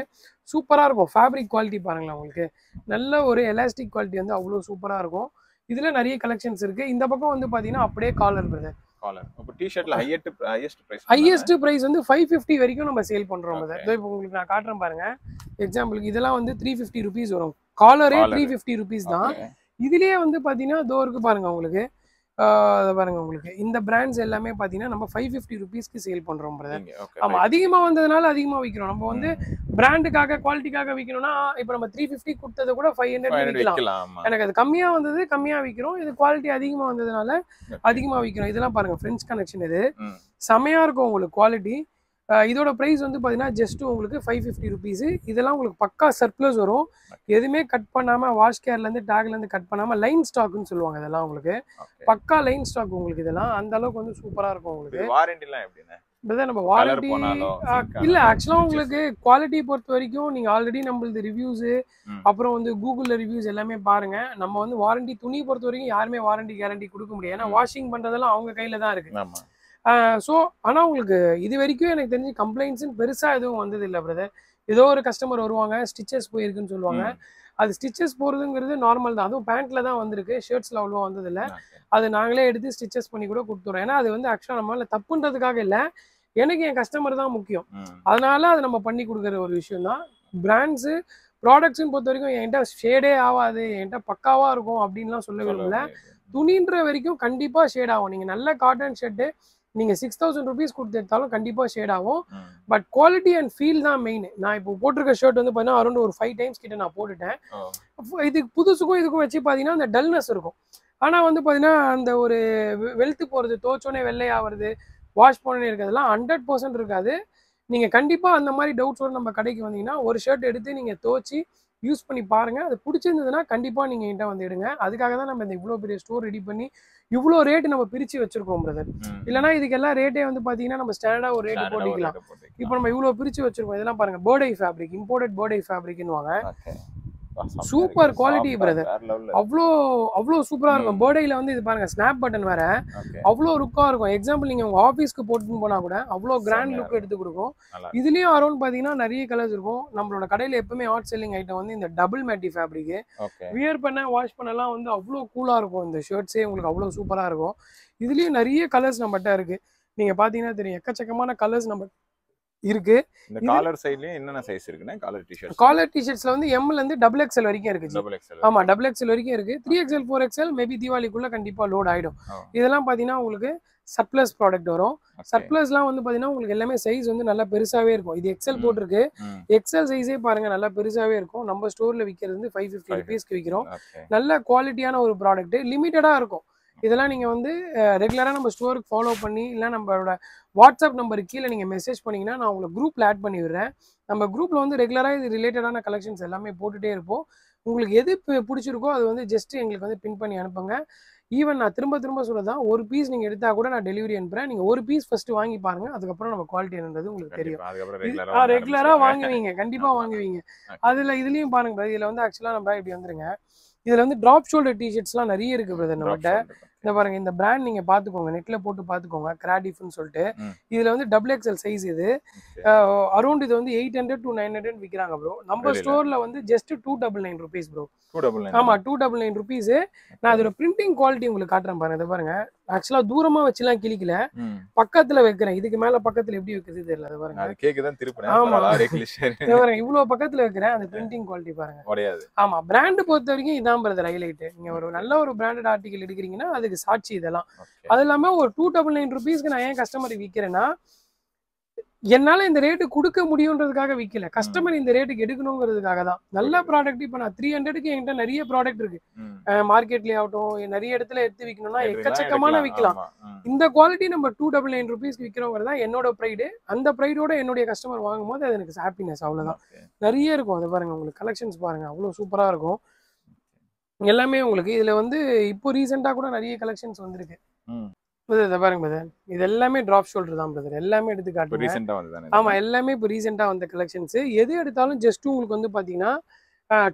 [SPEAKER 1] சூப்பரா இருக்கும். ஃபேப்ரிக் குவாலிட்டி பாருங்களேன், உங்களுக்கு நல்ல ஒரு எலாஸ்டிக் குவாலிட்டி வந்து அவ்வளோ சூப்பரா இருக்கும். இதுல நிறைய கலெக்ஷன்ஸ் இருக்கு. இந்த பக்கம் வந்து பாத்தீங்கன்னா அப்படியே காலர் பிரதர்.
[SPEAKER 2] அப்ப டி-ஷர்ட்ல
[SPEAKER 1] ஹையஸ்ட் பிரைஸ் வந்து 550 வரைக்கும் நம்ம சேல் பண்றோம் பிரதர். இப்போ உங்களுக்கு நான் காட்டுறேன் பாருங்க. எக்ஸாம்பிளுக்கு இதெல்லாம் வந்து 350 rupees வரும். காலரே 350 rupees தான். இதுலயே வந்து பாத்தீங்கன்னா இதோ இருக்கு பாருங்க உங்களுக்கு. பாருங்க, உங்களுக்கு இந்த பிராண்ட்ஸ் எல்லாமே பாத்தீங்கன்னா நம்ம 550 rupeesக்கு சேல் பண்றோம் பிரதர். ஆமா, அதிகமா வந்ததுனால அதிகமா விக்கிறோம். நம்ம வந்து பிராண்டுக்காக குவாலிட்டிக்காக விக்கணும்னா இப்போ நம்ம 350 கொடுத்ததை கூட 500 விக்கலாம். எனக்கு அது கம்மியா வந்தது கம்மியா விக்கிறோம். இது குவாலிட்டி அதிகமா வந்ததுனால அதிகமா விக்கிறோம். இதெல்லாம் பாருங்க, ஃப்ரெஞ்ச் கனெக்ஷன். இது செமையா இருக்கும் உங்களுக்கு குவாலிட்டி. இதோட பிரைஸ் வந்து பாத்தீங்கன்னா ஜஸ்ட் உங்களுக்கு 550 rupees. இதெல்லாம் உங்களுக்கு பக்கா சர்ப்ளஸ் வரும். எதுவுமே கட் பண்ணாம, வாஷ் கேர்ல இருந்து டேக்ல இருந்து கட் பண்ணாம லைன் ஸ்டாக்னு சொல்லுவாங்க. இதெல்லாம் உங்களுக்கு பக்கா லைன் ஸ்டாக். உங்களுக்கு இதெல்லாம் அந்த அளவுக்கு வந்து சூப்பரா இருக்கும். உங்களுக்கு
[SPEAKER 2] வாரண்டி எல்லாம் எப்படின்னா
[SPEAKER 1] பிரதர் நம்ம வாரண்டி இல்ல ஆக்சுவலா உங்களுக்கு குவாலிட்டி பொறுத்த வரைக்கும் நீங்க ஆல்ரெடி நம்மளது ரிவ்யூஸ் அப்புறம் வந்து கூகுள்ல ரிவ்யூஸ் எல்லாமே பாருங்க. நம்ம வந்து வாரண்டி துணி பொறுத்த வரைக்கும் யாருமே வாரண்டி கேரண்டி கொடுக்க முடியாது. ஏன்னா வாஷிங் பண்றதெல்லாம் அவங்க கையில தான் இருக்கு. ஸோ ஆனா உங்களுக்கு இது வரைக்கும் எனக்கு தெரிஞ்சு கம்ப்ளைண்ட்ஸ்ன்னு பெருசா எதுவும் வந்தது இல்லை பிரதர். ஏதோ ஒரு கஸ்டமர் வருவாங்க ஸ்டிச்சஸ் போயிருக்குன்னு சொல்லுவாங்க. அது ஸ்டிச்சஸ் போறதுங்கிறது நார்மல் தான். அதுவும் பேண்ட்ல தான் வந்திருக்கு, ஷர்ட்ஸ்ல அவ்வளோ வந்தது இல்லை. அது நாங்களே எடுத்து ஸ்டிச்சஸ் பண்ணி கூட கொடுத்துறோம். ஏன்னா அது வந்து ஆக்சுவலா நம்மளால தப்புன்றதுக்காக இல்லை, எனக்கு என் கஸ்டமர் தான் முக்கியம். அதனால அது நம்ம பண்ணி கொடுக்குற ஒரு விஷயம் தான். பிராண்ட்ஸு ப்ராடக்ட்ஸ்ன்னு பொறுத்த வரைக்கும் என்கிட்ட ஷேடே ஆகாது, என்கிட்ட பக்காவா இருக்கும் அப்படின்லாம் சொல்ல விரும்பல. துணின்ற வரைக்கும் கண்டிப்பா ஷேட் ஆகும். நீங்க நல்ல காட்டன் ஷர்ட்டு நீங்க 6000 rupees கொடுத்து எடுத்தாலும் கண்டிப்பா ஷேட் ஆகும். பட் குவாலிட்டி அண்ட் ஃபீல் தான் மெயின். நான் இப்போ போட்டிருக்க ஷர்ட் வந்து பார்த்தீங்கன்னா அரௌண்ட் ஒரு 5 times கிட்ட நான் போட்டுட்டேன். இதுக்கு புதுசுக்கும் இதுக்கும் வச்சு பார்த்தீங்கன்னா அந்த டல்னஸ் இருக்கும். ஆனால் வந்து பார்த்தீங்கன்னா அந்த ஒரு வெளுத்து போகிறது, தோச்சோடனே வெள்ளையாகிறது, வாஷ் பண்ணி இருக்கிறதுலாம் 100% இருக்காது. நீங்கள் கண்டிப்பாக அந்த மாதிரி டவுட்ஸோடு நம்ம கடைக்கு வந்தீங்கன்னா ஒரு ஷர்ட் எடுத்து நீங்கள் துவச்சி யூஸ் பண்ணி பாருங்கள். அது பிடிச்சிருந்ததுன்னா கண்டிப்பாக நீங்கள் என்கிட்ட வந்து எடுங்க. அதுக்காக தான் நம்ம இந்த இவ்வளோ பெரிய ஸ்டோர் ரெடி பண்ணி இவ்வளோ ரேட்டு நம்ம பிரித்து வச்சுருக்கோம் பிரதர். இல்லைனா இதுக்கெல்லாம் ரேட்டே வந்து பார்த்தீங்கன்னா நம்ம ஸ்டாண்டர்டாக ஒரு ரேட்டு போட்டிக்கலாம். இப்போ நம்ம இவ்வளோ பிரித்து வச்சுருக்கோம். இதெல்லாம் பாருங்கள், போர்டை ஃபேப்ரிக், இம்போர்ட்டட் போர்டை ஃபேப்ரிக்னு வாங்க. சூப்பர் குவாலிட்டி பிரதர், அவ்வளோ அவ்வளோ சூப்பரா இருக்கும். பர்த்டேல வந்து இது பாருங்க ஸ்னாப் பட்டன் வேற, அவ்வளோ லுக்கா இருக்கும். எக்ஸாம்பிள் நீங்க உங்க ஆபீஸ்க்கு போட்டுன்னு போனா கூட அவ்வளோ கிராண்ட் லுக் எடுத்து கொடுக்கும். இதுலயும் அரௌண்ட் பாத்தீங்கன்னா நிறைய கலர்ஸ் இருக்கும். நம்மளோட கடையில எப்பவுமே ஹாட் செல்லிங் ஐட்டம் வந்து இந்த டபுள் மேட்டி ஃபேப்ரிக். வியர் பண்ண வாஷ் பண்ணலாம் வந்து அவ்வளோ கூலா இருக்கும். இந்த ஷர்ட்ஸே உங்களுக்கு அவ்வளோ சூப்பரா இருக்கும். இதுலயும் நிறைய கலர்ஸ் நம்மகிட்ட இருக்கு. நீங்க பாத்தீங்கன்னா தெரியும், எக்கச்சக்கமான கலர்ஸ் நம்ம இருக்கு.
[SPEAKER 2] இந்த காலர் சைடுலயே என்னென்ன சைஸ் இருக்குன்னா
[SPEAKER 1] காலர் டி-ஷர்ட்ஸ்ல வந்து M ல இருந்து XXL வரைக்கும் இருக்கு. ஆமா, XXL வரைக்கும் இருக்கு. 3XL 4XL மேபி தீபாவளிக்குள்ள கண்டிப்பா லோட் ஆயிடும். இதெல்லாம் பாத்தீங்கன்னா உங்களுக்கு சர்ப்ளஸ் ப்ராடக்ட் வரும். சர்ப்ளஸ்லாம் வந்து பாத்தீங்கன்னா உங்களுக்கு எல்லாமே சைஸ் வந்து நல்லா பெருசாவே இருக்கும். இது XL போட்டிருக்கு. XL சைஸே பாருங்க நல்லா பெருசாவே இருக்கும். நம்ம ஸ்டோர்ல விக்கிறது வந்து 550 rupeesக்கு விக்கிறோம். நல்ல குவாலிட்டியான ஒரு ப்ராடக்ட், லிமிட்டடா இருக்கும். இதெல்லாம் நீங்கள் வந்து ரெகுலராக நம்ம ஸ்டோருக்கு ஃபாலோ பண்ணி, இல்லை நம்மளோட வாட்ஸ்அப் நம்பருக்கு கீழே நீங்கள் மெசேஜ் பண்ணிங்கன்னா நான் உங்களை குரூப்பில் ஆட் பண்ணி விடுறேன். நம்ம குரூப்பில் வந்து ரெகுலராக இது ரிலேட்டடான கலெக்ஷன்ஸ் எல்லாமே போட்டுகிட்டே இருப்போம். உங்களுக்கு எது பிடிச்சிருக்கோ அது வந்து ஜஸ்ட் எங்களுக்கு வந்து பின் பண்ணி அனுப்புங்க. ஈவன் நான் திரும்ப திரும்ப சொல்றதான், ஒரு பீஸ் நீங்கள் எடுத்தால் கூட நான் டெலிவரி அனுப்புகிறேன். நீங்கள் ஒரு பீஸ் ஃபஸ்ட்டு வாங்கி பாருங்கள், அதுக்கப்புறம் நம்ம குவாலிட்டி என்னன்றது உங்களுக்கு தெரியும். ரெகுலராக வாங்குவீங்க, கண்டிப்பாக வாங்குவீங்க. இதுலேயும் பாருங்க, இதில் வந்து ஆக்சுவலாக நம்ம இப்படி வந்துருங்க. இதுல வந்து டிராப் ஷோல்டர் டி-ஷர்ட்ஸ்லாம் நிறைய இருக்கு பிரதர் நம்மகிட்ட. இந்த பாருங்க, இந்த பிராண்ட் நீங்க பாத்துக்கோங்க, நெட்ல போட்டு பாத்துக்கோங்க, கிராடிஃப்னு சொல்லிட்டு. இதுல வந்து XXL சைஸ். இது அரௌண்ட் இது வந்து 800 to 900 விற்கிறாங்க ப்ரோ. நம்ம ஸ்டோர்ல வந்து ஜஸ்ட் 299 rupees ப்ரோ. ஆமா, 299 rupees. நான் அதோட பிரிண்டிங் குவாலிட்டி உங்களுக்கு காட்டுறேன் பாருங்க. இதை பாருங்க, ஆக்சுவலா தூரமா வச்சுலாம் கிளிக்கல, பக்கத்துல வைக்கிறேன். இதுக்கு மேல பக்கத்துல எப்படி வைக்கிறது தெரியல. அது பாருங்க, ஆமா பாருங்க, இவ்வளவு பக்கத்துல வைக்கிறேன். அந்த பிரிண்டிங் குவாலிட்டி பாருங்க. ஆமா, பிராண்ட் பொறுத்த வரைக்கும் இதான் பிரதர் ஹைலைட். நீங்க ஒரு நல்ல ஒரு பிராண்டட் ஆர்டிகல் எடுக்கிறீங்கன்னா அதுக்கு சாட்சி இதெல்லாம். அது இல்லாம ஒரு 299 rupeesக்கு நான் ஏன் கஸ்டமருக்கு விற்கிறேன்னா, என்னால இந்த ரேட்டு கொடுக்க முடியும்ன்றதுக்காக விற்கல, கஸ்டமர் இந்த ரேட்டுக்கு எடுக்கணுங்கிறதுக்காக தான். நல்ல ப்ராடக்ட் இப்போ நான் 300க்கு என்கிட்ட நிறைய ப்ராடக்ட் இருக்கு. மார்க்கெட்லயே ஆகட்டும், நிறைய இடத்துல எடுத்து விற்கணும்னா எக்கச்சக்கமான விற்கலாம். இந்த குவாலிட்டி நம்ம 299 rupeesக்கு விற்கிறோங்கிறதா என்னோட ப்ரைடு. அந்த ப்ரைடோட என்னுடைய கஸ்டமர் வாங்கும் போது அது எனக்கு ஹாப்பினஸ், அவ்வளவுதான். நிறைய இருக்கும். அதை பாருங்க, உங்களுக்கு கலெக்ஷன்ஸ் பாருங்க, அவ்வளவு சூப்பரா இருக்கும் எல்லாமே உங்களுக்கு. இதுல வந்து இப்போ ரீசெண்டா கூட நிறைய கலெக்ஷன்ஸ் வந்திருக்கு. இதை பாருங்க பிரதர், இது எல்லாமே டிராப் ஷோல்டர் தான் பிரதர். எல்லாமே எடுத்து காட்டுங்க. ஆமா, எல்லாமே இப்போ ரீசெண்டா வந்த கலெக்ஷன்ஸ். எது எடுத்தாலும் ஜஸ்ட் உங்களுக்கு வந்து பாத்தீங்கன்னா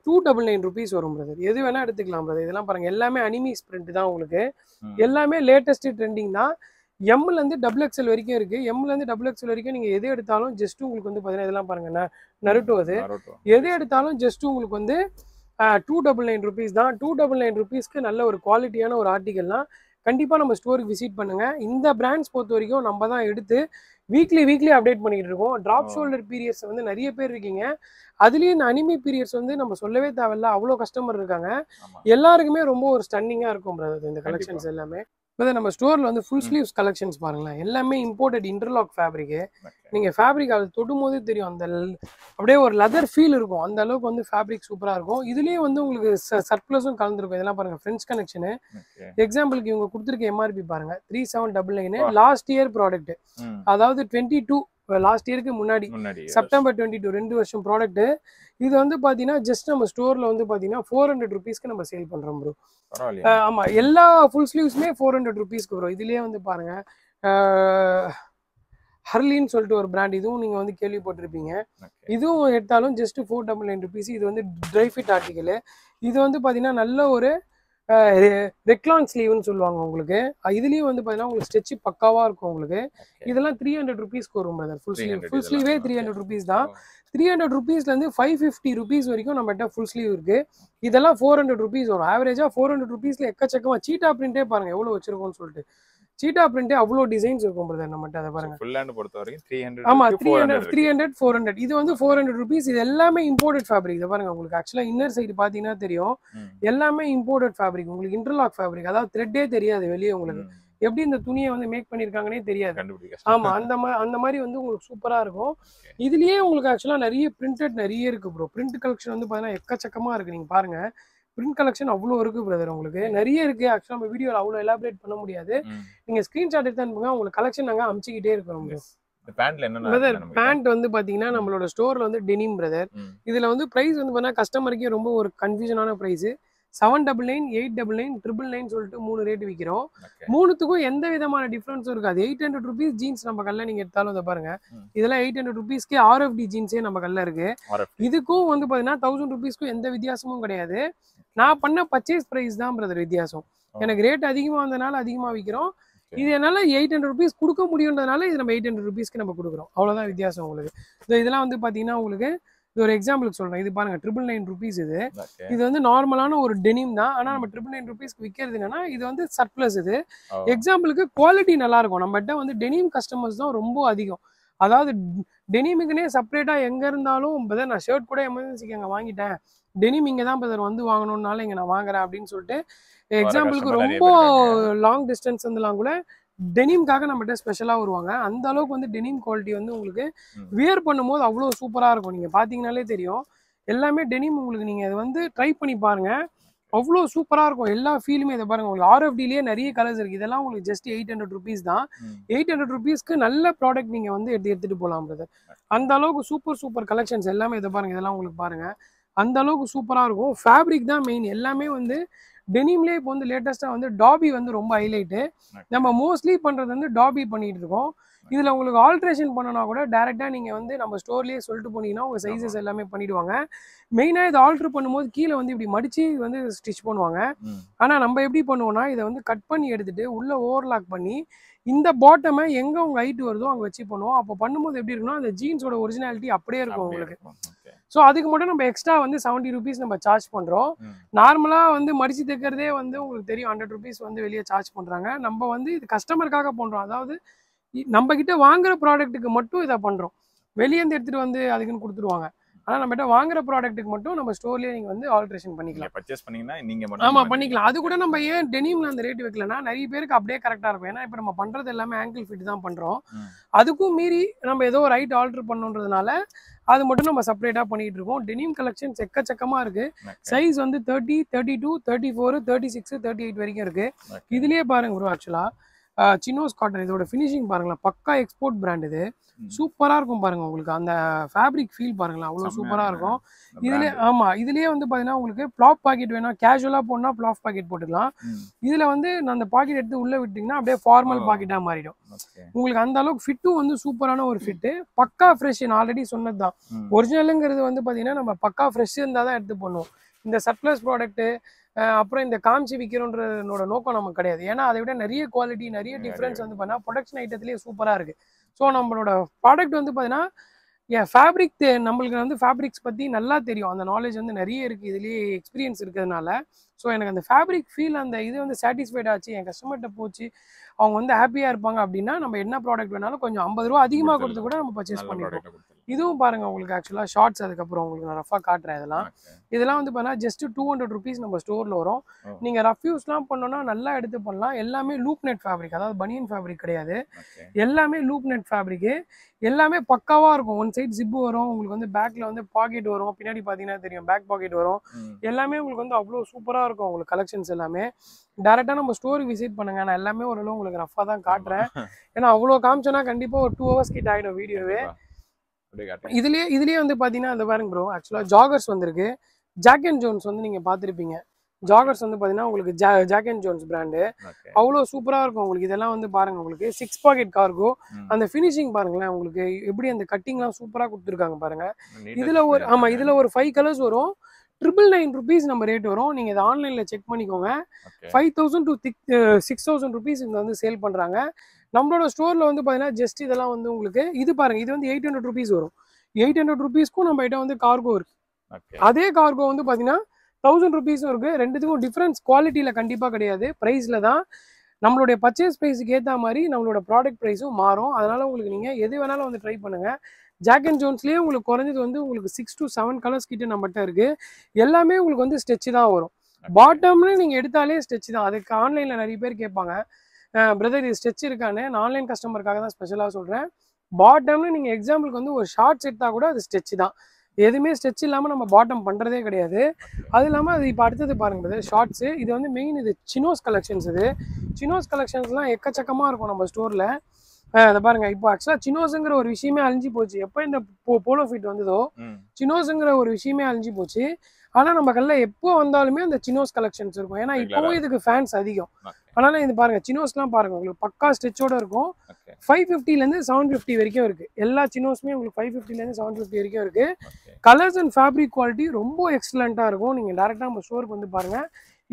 [SPEAKER 1] 299 rupees வரும் பிரதர். எது வேணா எடுத்துக்கலாம் பிரதர். இதெல்லாம் பாருங்க, எல்லாமே அனிமீஸ் பிரிண்ட் தான் உங்களுக்கு. எல்லாமே லேட்டஸ்ட் ட்ரெண்டிங் தான். M ல இருந்து XXL வரைக்கும் இருக்கு. M ல இருந்து XXL வரைக்கும் நீங்க எது எடுத்தாலும் ஜஸ்ட் உங்களுக்கு வந்து பாத்தீங்கன்னா, இதெல்லாம் பாருங்க, நருட்டோ. அது எது எடுத்தாலும் ஜஸ்ட் உங்களுக்கு வந்து 299 rupees தான். 299 rupeesக்கு நல்ல ஒரு குவாலிட்டியான ஒரு ஆர்டிகல்னா கண்டிப்பா நம்ம ஸ்டோருக்கு விசிட் பண்ணுங்க. இந்த பிராண்ட்ஸ் பொறுத்த வரைக்கும் நம்ம தான் எடுத்து வீக்லி அப்டேட் பண்ணிட்டு இருக்கோம். டிராப் ஷோல்டர் பீரியட்ஸ் வந்து நிறைய பேர் இருக்கீங்க. அதுலயும் இந்த அனிமி பீரியட்ஸ் வந்து நம்ம சொல்லவே தேவையில்ல, அவ்வளோ கஸ்டமர் இருக்காங்க. எல்லாருக்குமே ரொம்ப ஒரு ஸ்டன்னிங்கா இருக்கும் பிரதர் இந்த கலெக்ஷன்ஸ் எல்லாமே. நம்ம ஸ்டோர்ல வந்து ஃபுல் ஸ்லீவ்ஸ் கலெக்ஷன்ஸ் பாருங்களேன். எல்லாமே இம்போர்ட்டட் இன்டர்லாக் ஃபேப்ரிக். நீங்க ஃபேப்ரிக் அது தொடும் போதே தெரியும், அந்த அப்படியே ஒரு லெதர் ஃபீல் இருக்கும். அந்த அளவுக்கு வந்து ஃபேப்ரிக் சூப்பரா இருக்கும். இதுலயே வந்து உங்களுக்கு சர்ப்ளஸும் கலந்துருக்கும். இதெல்லாம் பாருங்க, ஃப்ரெண்ட்ஸ் கனெக்ஷன். எக்ஸாம்பிளுக்கு இவங்க கொடுத்துருக்க MRP பாருங்க, 3799. லாஸ்ட் இயர் ப்ராடக்ட், அதாவது 22 லாஸ்ட் இயருக்கு முன்னாடி செப்டம்பர் 22, 2 வருஷம் ப்ராடக்ட். இது வந்து பாத்தீங்கன்னா ஜஸ்ட் நம்ம ஸ்டோர்ல வந்து பாத்தீங்கன்னா 400 rupeesக்கு நம்ம சேல் பண்றோம் ப்ரோ. ஆமா, எல்லா ஃபுல் ஸ்லீவ்ஸுமே 400 rupeesக்கு ப்ரோ. இதுலயே வந்து பாருங்க, ஹர்லின்னு சொல்லிட்டு ஒரு பிராண்ட், இதுவும் நீங்கள் வந்து கேள்விப்பட்டிருப்பீங்க. இதுவும் எடுத்தாலும் ஜஸ்ட் 499 rupees. இது வந்து ட்ரை ஃபிட் ஆர்டிக்கல். இது வந்து பார்த்தீங்கன்னா நல்ல ஒரு ரெக்லான் ஸ்லீவ்னு சொல்லுவாங்க உங்களுக்கு. இதுலேயும் வந்து பார்த்தீங்கன்னா உங்களுக்கு ஸ்ட்ரெச்சு பக்காவாக இருக்கும் உங்களுக்கு. இதெல்லாம் 300 rupeesக்கு வரும் பிரதர். ஃபுல் ஸ்லீவே 300 rupees தான். 300 rupeesலேருந்து 550 rupees வரைக்கும் நம்மகிட்ட ஃபுல் ஸ்லீவ் இருக்குது. இதெல்லாம் 400 rupees வரும். ஆவரேஜாக 400 rupeesல எக்கச்சக்கமாக சீட்டா பிரிண்டே பாருங்கள் எவ்வளோ வச்சிருக்கோம்னு சொல்லிட்டு. சீட்டா பிரிண்டே அவ்வளோ டிசைன்ஸ் இருக்கும் பிரதர் நம்மகிட்ட. அதை பாருங்க.
[SPEAKER 2] ஃபுல் ஹேண்ட் பொறுத்த வரைக்கும் 300.
[SPEAKER 1] ஆமாம் 300 400. இது வந்து 400 rupees. இது எல்லாமே இம்போர்ட்டட் ஃபேப்ரிக். இதை பாருங்க உங்களுக்கு ஆக்சுவலாக இன்னர் சைடு பார்த்தீங்கன்னா தெரியும் எல்லாமே இம்போர்ட்டட் ஃபேப்ரிக். உங்களுக்கு இன்டர்லாக் ஃபேப்ரிக், அதாவது த்ரெட்டே தெரியாது வெளியே உங்களுக்கு. எப்படி இந்த துணியை வந்து மேக் பண்ணியிருக்காங்கன்னே தெரியாது. ஆமாம் அந்த மாதிரி வந்து உங்களுக்கு சூப்பராக இருக்கும். இதுலேயே உங்களுக்கு ஆக்சுவலாக நிறைய பிரிண்டட் நிறைய இருக்குது ப்ரோ. பிரிண்ட் கலெக்ஷன் வந்து பார்த்தீங்கன்னா எக்கச்சக்கமாக இருக்குது. நீங்கள் பாருங்கள் பிரிண்ட் கலெக்ஷன் அவ்வளோ இருக்குது பிரதர். உங்களுக்கு நிறைய இருக்குது. ஆக்சுவலாக நம்ம வீடியோவில் அவ்வளோ எலாபரேட் பண்ண முடியாது. நீங்கள் ஸ்க்ரீன்ஷாட் எடுத்து அனுப்புங்க, உங்களுக்கு கலெக்ஷன் நாங்கள் அமுச்சிக்கிட்டே இருக்கிறோம் பிரதர். பேண்ட் வந்து பார்த்தீங்கன்னா நம்மளோட ஸ்டோரில் வந்து டெனிம் பிரதர். இதில் வந்து ப்ரைஸ் வந்து பார்த்தீங்கன்னா கஸ்டமருக்கே ரொம்ப ஒரு கன்ஃபியூஷனான ப்ரைஸு. 799, 899, 999 சொல்லிட்டு 3 ரேட் விற்கிறோம். மூணுத்துக்கும் எந்த விதமான டிஃப்ரென்ஸும் இருக்காது. 800 rupees ஜீன்ஸ் நம்ம கல்ல நீங்கள் எடுத்தாலும் அதை பாருங்க. இதெல்லாம் 800 rupeesக்கே RFD ஜீன்ஸே நம்ம கல்ல இருக்கு. இதுக்கும் வந்து பார்த்தீங்கன்னா 1000 rupeesக்கும் எந்த வித்தியாசமும் கிடையாது. நான் பண்ண பர்ச்சேஸ் ப்ரைஸ் தான் பிரதர் வித்தியாசம். எனக்கு ரேட் அதிகமாக வந்ததுனால அதிகமாக விற்கிறோம். இது என்னால் 800 rupees கொடுக்க முடியுன்றதுனால இது நம்ம 800 rupeesக்கு நம்ம கொடுக்குறோம். அவ்வளோதான் வித்தியாசம் உங்களுக்கு. இதெல்லாம் வந்து பார்த்தீங்கன்னா உங்களுக்கு இது ஒரு எக்ஸாம்பிளுக்கு சொல்கிறேன். இது பாருங்க 999 rupees. இது வந்து நார்மலான ஒரு டெனிம் தான். ஆனால் நம்ம 999 rupeesக்கு விற்கிறது என்னன்னா இது வந்து சர்ப்ளஸ். இது எக்ஸாம்பிளுக்கு குவாலிட்டி நல்லா இருக்கும். நம்மகிட்ட வந்து டெனிம் கஸ்டமர்ஸ் தான் ரொம்ப அதிகம். அதாவது டெனிமுக்குன்னே செப்பரேட்டாக எங்கே இருந்தாலும் பதர் நான் ஷர்ட் கூட எமர்ஜென்சிக்கு அங்கே வாங்கிட்டேன், டெனிம் இங்கே தான் பதர் வந்து வாங்கணுன்னால இங்கே நான் வாங்குறேன் அப்படின்னு சொல்லிட்டு எக்ஸாம்பிளுக்கு ரொம்ப லாங் டிஸ்டன்ஸ் வந்துலாம் கூட டெனிம்காக நம்மகிட்ட ஸ்பெஷலாக வருவாங்க. அந்த அளவுக்கு வந்து டெனிம் குவாலிட்டி வந்து உங்களுக்கு வியர் பண்ணும்போது அவ்வளோ சூப்பராக இருக்கும். நீங்கள் பார்த்தீங்கன்னாலே தெரியும் எல்லாமே டெனிம். உங்களுக்கு நீங்கள் அதை வந்து ட்ரை பண்ணி பாருங்கள், அவ்வளோ சூப்பராக இருக்கும். எல்லா ஃபீலுமே இதை பாருங்கள். உங்களுக்கு RFDலேயே நிறைய கலர்ஸ் இருக்குது. இதெல்லாம் உங்களுக்கு ஜஸ்ட் 800 rupees தான். 800 rupeesக்கு நல்ல ப்ராடக்ட் நீங்கள் வந்து எடுத்துகிட்டு போகலாம் பிரதர். அந்த அளவுக்கு சூப்பர் கலெக்ஷன்ஸ் எல்லாமே இதை பாருங்கள். இதெல்லாம் உங்களுக்கு பாருங்கள் அந்த அளவுக்கு சூப்பராக இருக்கும். ஃபேப்ரிக் தான் மெயின். எல்லாமே வந்து டெனிம்லேயே இப்போ வந்து லேட்டஸ்ட்டாக வந்து டாபி வந்து ரொம்ப ஹைலைட்டு. நம்ம மோஸ்ட்லி பண்ணுறது வந்து டாபி பண்ணிகிட்டு இருக்கோம். இதில் உங்களுக்கு ஆல்ட்ரேஷன் பண்ணனா கூட டேரெக்டாக நீங்கள் வந்து நம்ம ஸ்டோர்லேயே சொல்லிட்டு போனீங்கன்னா உங்கள் சைஸஸ் எல்லாமே பண்ணிவிடுவாங்க. மெயினாக இதை ஆல்ட்ரு பண்ணும்போது கீழே வந்து இப்படி மடித்து வந்து ஸ்டிச் பண்ணுவாங்க. ஆனால் நம்ம எப்படி பண்ணுவோம்னா இதை வந்து கட் பண்ணி எடுத்துகிட்டு உள்ளே ஓவர்லாக் பண்ணி இந்த பாட்டமை எங்கே உங்கள் ஹைட் வருதோ அங்கே வச்சு பண்ணுவோம். அப்போ பண்ணும்போது எப்படி இருக்குன்னா அந்த ஜீன்ஸோட ஒரிஜினாலிட்டி அப்படியே இருக்கும் உங்களுக்கு. ஸோ அதுக்கு மட்டும் நம்ம எக்ஸ்ட்ரா வந்து 70 rupees நம்ம சார்ஜ் பண்ணுறோம். நார்மலாக வந்து மடித்து தைக்கிறதே வந்து உங்களுக்கு தெரியும் 100 rupees வந்து வெளியே சார்ஜ் பண்ணுறாங்க. நம்ம வந்து இது கஸ்டமருக்காக பண்ணுறோம். அதாவது நம்ம கிட்ட வாங்குற ப்ராடக்ட்டுக்கு மட்டும் இதை பண்ணுறோம். வெளியேந்து எடுத்துகிட்டு வந்து அதுக்குன்னு கொடுத்துருவாங்க. ஆனால் நம்மகிட்ட வாங்குற ப்ராடக்ட்டுக்கு மட்டும் நம்ம ஸ்டோர்லேயே நீங்கள் வந்து ஆல்ட்ரேஷன் பண்ணிக்கலாம்.
[SPEAKER 2] பர்ச்சேஸ் பண்ணிங்கன்னா நீங்கள்
[SPEAKER 1] ஆமாம் பண்ணிக்கலாம். அது கூட நம்ம ஏன் டெனிமில் அந்த ரேட் வைக்கலன்னா நிறைய பேருக்கு அப்படியே கரெக்டாக இருக்கும். ஏன்னா இப்போ நம்ம பண்ணுறது எல்லாமே ஆங்கிள் ஃபிட் தான் பண்ணுறோம். அதுக்கும் மீறி நம்ம ஏதோ ஒரு ரைட் ஆல்ட்ரு பண்ணுன்றதுனால அது மட்டும் நம்ம செப்பரேட்டாக பண்ணிகிட்டு இருக்கோம். டெனிம் கலெக்ஷன்ஸ் எக்கச்சக்கமாக இருக்குது. சைஸ் வந்து 30, 32, 34, 36, 38 வரைக்கும் இருக்குது. இதுலேயே பாருங்க ப்ரோ ஆக்சுவலாக சினோஸ் காட்டன் இதோட ஃபினிஷிங் பாருங்களேன், பக்கா எக்ஸ்போர்ட் பிராண்ட். இது சூப்பராக இருக்கும் பாருங்க. உங்களுக்கு அந்த ஃபேப்ரிக் ஃபீல் பாருங்களேன் அவ்வளோ சூப்பராக இருக்கும். இதுலேயே ஆமாம் இதுலேயே வந்து பார்த்தீங்கன்னா உங்களுக்கு ப்ளாப் பாக்கெட் வேணும், கேஷுவலாக போனால் ப்ளாப் பாக்கெட் போட்டுக்கலாம். இதில் வந்து அந்த பாக்கெட் எடுத்து உள்ளே விட்டிங்கன்னா அப்படியே ஃபார்மல் பாக்கெட்டாக மாறிடும். உங்களுக்கு அந்த அளவுக்கு ஃபிட்டும் வந்து சூப்பரான ஒரு ஃபிட்டு. பக்கா ஃப்ரெஷ். நான் ஆல்ரெடி சொன்னது தான். ஒரிஜினலுங்கிறது வந்து பார்த்தீங்கன்னா நம்ம பக்கா ஃப்ரெஷ் இருந்தால் தான் எடுத்து பண்ணுவோம். இந்த சர்ப்ளஸ் ப்ராடக்ட்டு அப்புறம் இந்த காமிச்சு விற்கிறோன்றனோட நோக்கம் நமக்கு கிடையாது. ஏன்னா அதை விட நிறைய குவாலிட்டி நிறைய டிஃப்ரென்ஸ் வந்து பார்த்தீங்கன்னா ப்ரொடக்ஷன் ஐட்டத்துலேயே சூப்பராக இருக்குது. ஸோ நம்மளோட ப்ராடக்ட் வந்து பார்த்தீங்கன்னா ஃபேப்ரிக் நம்மளுக்கு வந்து ஃபேப்ரிக்ஸ் பற்றி நல்லா தெரியும். அந்த நாலேஜ் வந்து நிறைய இருக்குது. இதுலேயே எக்ஸ்பீரியன்ஸ் இருக்கிறதுனால ஸோ எனக்கு அந்த ஃபேப்ரிக் ஃபீல் அந்த இது வந்து சாட்டிஸ்ஃபைட் ஆச்சு, என் கஸ்டமர்கிட்ட போச்சு, அவங்க வந்து ஹாப்பியாக இருப்பாங்க அப்படின்னா நம்ம என்ன ப்ராடக்ட் வேணாலும் கொஞ்சம் 50 ரூபா அதிகமாக கொடுத்து கூட நம்ம பர்ச்சேஸ் பண்ணிடுவோம். இதுவும் பாருங்க உங்களுக்கு ஆக்சுவலாக ஷார்ட்ஸ் அதுக்கப்புறம் உங்களுக்கு நான் ரஃபாக காட்டுறேன். இதெல்லாம் வந்து பார்த்தீங்கன்னா ஜஸ்ட் 200 rupees நம்ம ஸ்டோரில் வரும். நீங்கள் ரஃப் யூஸ்லாம் பண்ணோன்னா நல்லா எடுத்து பண்ணலாம். எல்லாமே லூப் நெட் ஃபேப்ரிக், அதாவது பனியன் ஃபேப்ரிக் கிடையாது. எல்லாமே லூப் நெட் ஃபேப்ரிக்கு. எல்லாமே பக்காவாக இருக்கும். ஒன் சைட் ஜிப்பு வரும், உங்களுக்கு வந்து பேக்கில் வந்து பாக்கெட் வரும், பின்னாடி பார்த்தீங்கன்னா தெரியும் பேக் பாக்கெட் வரும். எல்லாமே உங்களுக்கு வந்து அவ்வளோ சூப்பராக இருக்கும். உங்களுக்கு கலெக்ஷன்ஸ் எல்லாமே டேரெக்டாக நம்ம ஸ்டோருக்கு விசிட் பண்ணுங்க. நான் எல்லாமே ஓரளவு உங்களுக்கு ரஃபாக தான் காட்டுறேன். ஏன்னா அவ்வளோ காமிச்சோன்னா கண்டிப்பாக ஒரு 2 hours கிட்ட ஆகிடும் வீடியோவே. இதுலேயே வந்து பார்த்தீங்கன்னா அந்த பாருங்க ப்ரோ ஆக்சுவலாக ஜாகர்ஸ் வந்திருக்கு. ஜாக் அண்ட் ஜோன்ஸ் வந்து நீங்கள் பார்த்துருப்பீங்க. ஜாகர்ஸ் வந்து பார்த்தீங்கன்னா உங்களுக்கு ஜாக் அண்ட் ஜோன்ஸ் பிராண்டு. அவ்வளோ சூப்பராக இருக்கும் உங்களுக்கு. இதெல்லாம் வந்து பாருங்க உங்களுக்கு 6 பாக்கெட் கார்கோ. அந்த ஃபினிஷிங் பாருங்களேன் உங்களுக்கு எப்படி அந்த கட்டிங்லாம் சூப்பராக கொடுத்துருக்காங்க பாருங்க. இதில் ஒரு இதில் ஒரு 5 கலர்ஸ் வரும். 999 rupees நம்ம ரேட் வரும். நீங்கள் இதை ஆன்லைனில் செக் பண்ணிக்கோங்க. 5000 to 6000 rupees இங்கே வந்து சேல் பண்ணுறாங்க. நம்மளோட ஸ்டோரில் வந்து பார்த்தீங்கன்னா ஜஸ்ட் இதெல்லாம் வந்து உங்களுக்கு இது பாருங்க, இது வந்து 800 rupees வரும். 800 rupeesக்கும் நம்ம கிட்ட வந்து கார்கோ இருக்கு. அதே கார்கோ வந்து பார்த்தீங்கன்னா 1000 rupees இருக்கு. ரெண்டுத்துக்கும் டிஃப்ரென்ஸ் குவாலிட்டியில் கண்டிப்பாக கிடையாது, ப்ரைஸில் தான். நம்மளுடைய பர்ச்சேஸ் ப்ரைஸுக்கு ஏற்ற மாதிரி நம்மளோட ப்ராடக்ட் ப்ரைஸும் மாறும். அதனால உங்களுக்கு நீங்கள் எது வேணாலும் வந்து ட்ரை பண்ணுங்க. ஜாக் அண்ட் ஜோன்ஸ்லேயே உங்களுக்கு குறைஞ்சது வந்து உங்களுக்கு 6 to 7 கலர்ஸ் கிட்ட நம்மகிட்ட இருக்கு. எல்லாமே உங்களுக்கு வந்து ஸ்டெச் தான் வரும். பாட்டம்னு நீங்கள் எடுத்தாலே ஸ்டெச் தான். அதுக்கு ஆன்லைனில் நிறைய பேர் கேட்பாங்க, பிரதர் இது ஸ்டெச் இருக்கான்னு. நான் ஆன்லைன் கஸ்டமருக்காக தான் ஸ்பெஷலாக சொல்கிறேன். பாட்டம்னு நீங்கள் எக்ஸாம்பிளுக்கு வந்து ஒரு ஷார்ட்ஸ் எடுத்தால் கூட அது ஸ்டெச் தான். எதுவுமே ஸ்டெச் இல்லாமல் நம்ம பாட்டம் பண்ணுறதே கிடையாது. அது இல்லாமல் அது இப்போ அடுத்தது பாருங்க பிரதர், ஷார்ட்ஸு. இது வந்து மெயின் இது சினோஸ் கலெக்ஷன்ஸ். இது சினோஸ் கலெக்ஷன்ஸ்லாம் எக்கச்சக்கமாக இருக்கும் நம்ம ஸ்டோரில். அதை பாருங்க, இப்போ ஆக்சுவலாக சினோஸுங்கிற ஒரு விஷயமே அழிஞ்சு போச்சு. எப்போ இந்த போலோ ஃபிட் வந்ததோ சினோஸுங்கிற ஒரு விஷயமே அழிஞ்சு போச்சு. ஆனால் நம்ம கல்லில் எப்போ வந்தாலுமே அந்த சினோஸ் கலெக்ஷன்ஸ் இருக்கும். ஏன்னா இப்போவும் இதுக்கு ஃபேன்ஸ் அதிகம். அதனால இது பாருங்க, சினோஸ்லாம் பாருங்க உங்களுக்கு பக்கா ஸ்டெச்சோட இருக்கும். 550லேருந்து 750 வரைக்கும் இருக்கு. எல்லா சினோஸுமே உங்களுக்கு 550லேருந்து 750 வரைக்கும் இருக்கு. கலர்ஸ் அண்ட் ஃபேப்ரிக் குவாலிட்டி ரொம்ப எக்ஸலண்ட்டாக இருக்கும். நீங்கள் டேரெக்டாக நம்ம ஸ்டோருக்கு வந்து பாருங்க.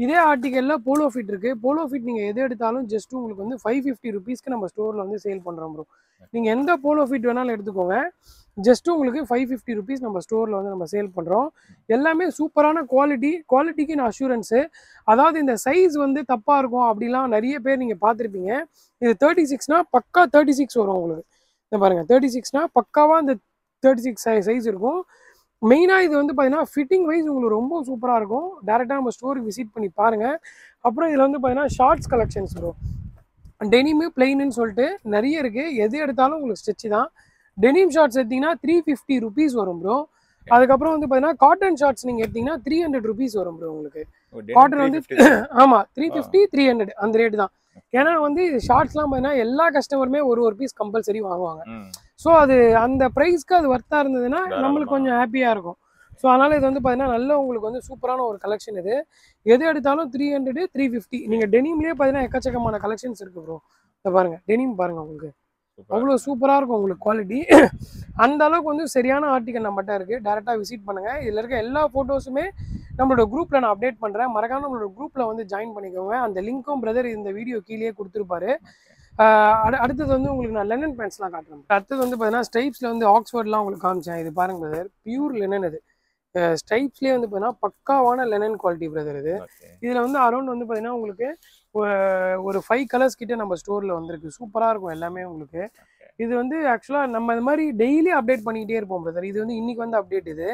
[SPEAKER 1] இதே ஆர்டிக்கலில் போலோ ஃபிட் இருக்கு. போலோ ஃபிட் நீங்கள் எது எடுத்தாலும் ஜஸ்ட் உங்களுக்கு வந்து 550 rupeesக்கு நம்ம ஸ்டோரில் வந்து சேல் பண்ணுறோம் ப்ரோ. நீங்கள் எந்த போலோ ஃபிட் வேணாலும் எடுத்துக்கோங்க, ஜஸ்ட் உங்களுக்கு 550 rupees நம்ம ஸ்டோரில் வந்து நம்ம சேல் பண்ணுறோம். எல்லாமே சூப்பரான குவாலிட்டிக்கு நான் அஷூரன்ஸு. அதாவது இந்த சைஸ் வந்து தப்பாக இருக்கும் அப்படிலாம் நிறைய பேர் நீங்கள் பார்த்துருப்பீங்க. இது 36னா பக்கா 36 வரும் உங்களுக்கு. இந்த பாருங்கள், 36னா பக்காவாக இந்த 36 சைஸ் இருக்கும். மெயினாக இது வந்து பார்த்தீங்கன்னா ஃபிட்டிங் வைஸ் உங்களுக்கு ரொம்ப சூப்பராக இருக்கும். டேரெக்டாக நம்ம ஸ்டோருக்கு விசிட் பண்ணி பாருங்கள். அப்புறம் இதில் வந்து பார்த்தீங்கன்னா ஷார்ட்ஸ் கலெக்ஷன்ஸ் வரும். டெனிமு பிளெயின்னு சொல்லிட்டு நிறைய இருக்குது. எது எடுத்தாலும் உங்களுக்கு ஸ்டெச் தான். டெனிம் ஷார்ட்ஸ் எடுத்திங்கன்னா 350 rupees வரும் ப்ரோ. அதுக்கப்புறம் வந்து பார்த்தீங்கன்னா காட்டன் ஷார்ட்ஸ் நீங்கள் எடுத்திங்கன்னா 300 rupees வரும் ப்ரோ உங்களுக்கு. காட்டன் வந்து ஆமாம் 350 300 அந்த ரேட்டு தான். ஏன்னா வந்து ஷார்ட்ஸ்லாம் பார்த்தீங்கன்னா எல்லா கஸ்டமருமே ஒரு பீஸ் கம்பல்சரி வாங்குவாங்க. ஸோ அது அந்த ப்ரைஸ்க்கு அது ஒர்த்தாக இருந்ததுன்னா நம்மளுக்கு கொஞ்சம் ஹாப்பியாக இருக்கும். ஸோ அதனால் இது வந்து பார்த்தீங்கன்னா நல்ல உங்களுக்கு வந்து சூப்பரான ஒரு கலெக்ஷன். இது எது எடுத்தாலும் 300 350. நீங்கள் டெனிம்லேயே பார்த்தீங்கன்னா எக்கச்சக்கமான கலெக்ஷன்ஸ் இருக்குது ப்ரோ. இதை பாருங்கள், டெனிம் பாருங்கள் உங்களுக்கு அவ்வளோ சூப்பராக இருக்கும் உங்களுக்கு குவாலிட்டி. அந்த அளவுக்கு வந்து சரியான ஆர்டிக்கல் நம்மகிட்ட இருக்குது. டேரெக்டாக விசிட் பண்ணுங்கள். இதில் இருக்க எல்லா ஃபோட்டோஸுமே நம்மளோட குரூப்பில் நான் அப்டேட் பண்ணுறேன். மறக்காம நம்மளோட குரூப்பில் வந்து ஜாயின் பண்ணிக்கோங்க. அந்த லிங்க்கும் பிரதர் இந்த வீடியோ கீழே கொடுத்துருப்பாரு. அடுத்தது வந்து உங்களுக்கு நான் லெனன் பேண்ட்ஸ்லாம் காட்டுறேன். அடுத்தது வந்து பார்த்தீங்கன்னா ஸ்டைப்ஸில் வந்து ஆக்ஸ்ஃபோர்ட்லாம் உங்களுக்கு காமிச்சேன். இது பாருங்க பிரதர், பியூர் லெனன். இது ஸ்டைப்ஸ்லேயே வந்து பார்த்தீங்கன்னா பக்காவான லெனன் குவாலிட்டி பிரதர். இதில் வந்து அரௌண்ட் வந்து பார்த்தீங்கன்னா உங்களுக்கு ஒரு 5 கலர்ஸ் கிட்ட நம்ம ஸ்டோரில் வந்திருக்கு. சூப்பராக இருக்கும் எல்லாமே உங்களுக்கு. இது வந்து ஆக்சுவலாக நம்ம இது மாதிரி டெய்லி அப்டேட் பண்ணிக்கிட்டே இருப்போம் பிரதர். இது வந்து இன்னைக்கு வந்து அப்டேட். இது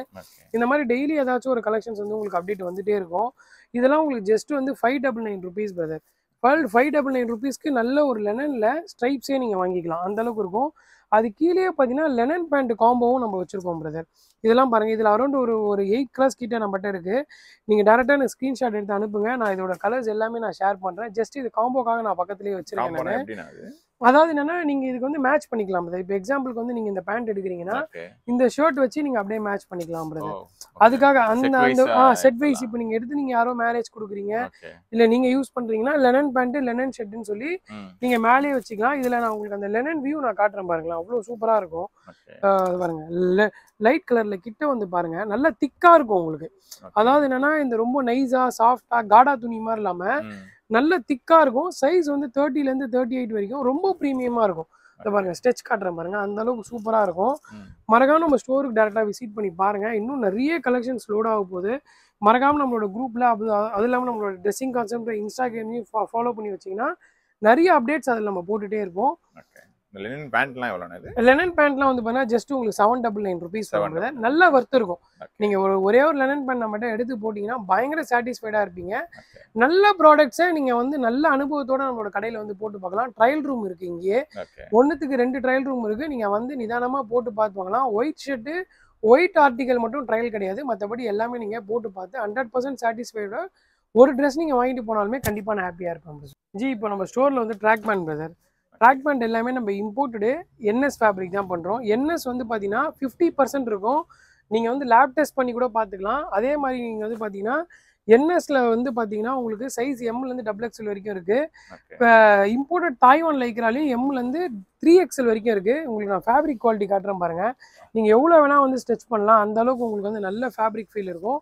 [SPEAKER 1] இந்த மாதிரி டெய்லி ஏதாச்சும் ஒரு கலெக்ஷன்ஸ் வந்து உங்களுக்கு அப்டேட் வந்துட்டே இருக்கும். இதெல்லாம் உங்களுக்கு ஜஸ்ட் வந்து 599 rupees பிரதர். 599 rupeesக்கு நல்ல ஒரு லெனனில் ஸ்ட்ரைப்ஸே நீங்கள் வாங்கிக்கலாம். அந்தளவுக்கு இருக்கும். அது கீழே பார்த்தீங்கன்னா லெனன் பேண்ட் காம்போவும் நம்ம வச்சுருக்கோம் பிரதர். இதெல்லாம் பாருங்கள், இதில் அரௌண்ட் ஒரு 8 கலர்ஸ் கிட்ட நம்மகிட்ட இருக்குது. நீங்கள் டேரெக்டாக எனக்கு ஸ்க்ரீன்ஷாட் எடுத்து அனுப்புங்க. நான் இதோட கலர்ஸ் எல்லாமே நான் ஷேர் பண்ணுறேன். ஜஸ்ட் இது காம்போக்காக நான் பக்கத்துலேயே வச்சுருக்கேன். அதாவது என்னன்னா நீங்கள் இதுக்கு வந்து மேட்ச் பண்ணிக்கலாம் பிரதர். இப்போ எக்ஸாம்பிளுக்கு வந்து நீங்கள் இந்த பேண்ட் எடுக்கிறீங்கன்னா இந்த ஷர்ட் வச்சு நீங்கள் அப்படியே மேட்ச் பண்ணிக்கலாம் பிரதர். அதுக்காக அந்த செட் வைஸ் இப்போ நீங்கள் எடுத்து நீங்கள் யாரோ மேரேஜ் கொடுக்குறீங்க இல்லை நீங்கள் யூஸ் பண்ணுறீங்கன்னா லெனன் பேண்ட்டு லெனன் ஷர்ட்னு சொல்லி நீங்கள் மேலேயே வச்சுக்கலாம். இதில் நான் உங்களுக்கு அந்த லெனன் வியூ நான் காட்டுறேன் பாருங்களேன், அவ்வளோ சூப்பராக இருக்கும். பாருங்க, லைட் கலரில் கிட்ட வந்து பாருங்க, நல்லா திக்காக இருக்கும் உங்களுக்கு. அதாவது என்னன்னா இந்த ரொம்ப நைஸாக சாஃப்டாக காடா துணி மாதிரி இல்லாமல் நல்ல திக்காக இருக்கும். சைஸ் வந்து 30லேருந்து 38 வரைக்கும் ரொம்ப ப்ரீமியமாக இருக்கும். இதை பாருங்கள், ஸ்டெச் காட்டுறேன் பாருங்கள், அந்த அளவுக்கு சூப்பராக இருக்கும். மறக்காமல் நம்ம ஸ்டோருக்கு டேரெக்டாக விசிட் பண்ணி பாருங்கள். இன்னும் நிறைய கலெக்ஷன்ஸ் லோட் ஆக போகுது. மறக்காமல் நம்மளோட குரூப்பில் அது இல்லாமல் நம்மளோட ட்ரெஸ்ஸிங் கான்செப்ட் இன்ஸ்டாகிராமையும் ஃபாலோ பண்ணி வச்சிங்கன்னா நிறைய அப்டேட்ஸ் அதில் நம்ம போட்டுகிட்டே இருப்போம்.
[SPEAKER 2] லெனன் பேண்ட்லாம் எவ்வளோண்ணா?
[SPEAKER 1] லெனன் பேண்ட்லாம் வந்து பார்த்தீங்கன்னா ஜஸ்ட் உங்களுக்கு 799 rupees வாங்குறது நல்ல ஒர்த் இருக்கும். நீங்கள் ஒரே ஒரு லெனன் பேண்ட் மட்டும் எடுத்து போட்டிங்கன்னா பயங்கர சாட்டிஸ்ஃபைடாக இருப்பீங்க. நல்ல ப்ராடக்ட்ஸை நீங்கள் வந்து நல்ல அனுபவத்தோடு நம்மளோட கடையில் வந்து போட்டு பார்க்கலாம். ட்ரையல் ரூம் இருக்குது. இங்கேயே 1க்கு 2 ட்ரையல் ரூம் இருக்குது. நீங்கள் வந்து நிதானமாக போட்டு பார்த்து வாங்கலாம். ஒயிட் ஷர்ட்டு ஒயிட் ஆர்டிகல் மட்டும் ட்ரையல் கிடையாது. மற்றபடி எல்லாமே நீங்கள் போட்டு பார்த்து 100% சாட்டிஸ்ஃபைடாக ஒரு ட்ரெஸ் நீங்கள் வாங்கிட்டு போனாலுமே கண்டிப்பாக நான் ஹாப்பியாக இருப்பேன் ஜி. இப்போ நம்ம ஸ்டோரில் வந்து track pant brother, track pant எல்லாமே நம்ம இம்போர்ட்டடு என்எஸ் ஃபேப்ரிக் தான் பண்ணுறோம். என்எஸ் வந்து பார்த்தீங்கன்னா 50% இருக்கும். நீங்கள் வந்து லேப் டெஸ்ட் பண்ணி கூட பார்த்துக்கலாம். அதே மாதிரி நீங்கள் வந்து பார்த்தீங்கன்னா என்எஸ்ல வந்து பாத்தீங்கன்னா உங்களுக்கு சைஸ் எம்ல இருந்து XXL வரைக்கும் இருக்கு. இப்போ இம்போர்ட்டட் தாய்வான் லைக்ராலையும் எம்ல இருந்து 3XL வரைக்கும் இருக்கு. உங்களுக்கு நான் ஃபேப்ரிக் குவாலிட்டி காட்டுறேன் பாருங்க. நீங்க எவ்வளவு வேணா வந்து ஸ்டிச் பண்ணலாம். அந்த அளவுக்கு உங்களுக்கு வந்து நல்ல ஃபேப்ரிக் ஃபீல் இருக்கும்.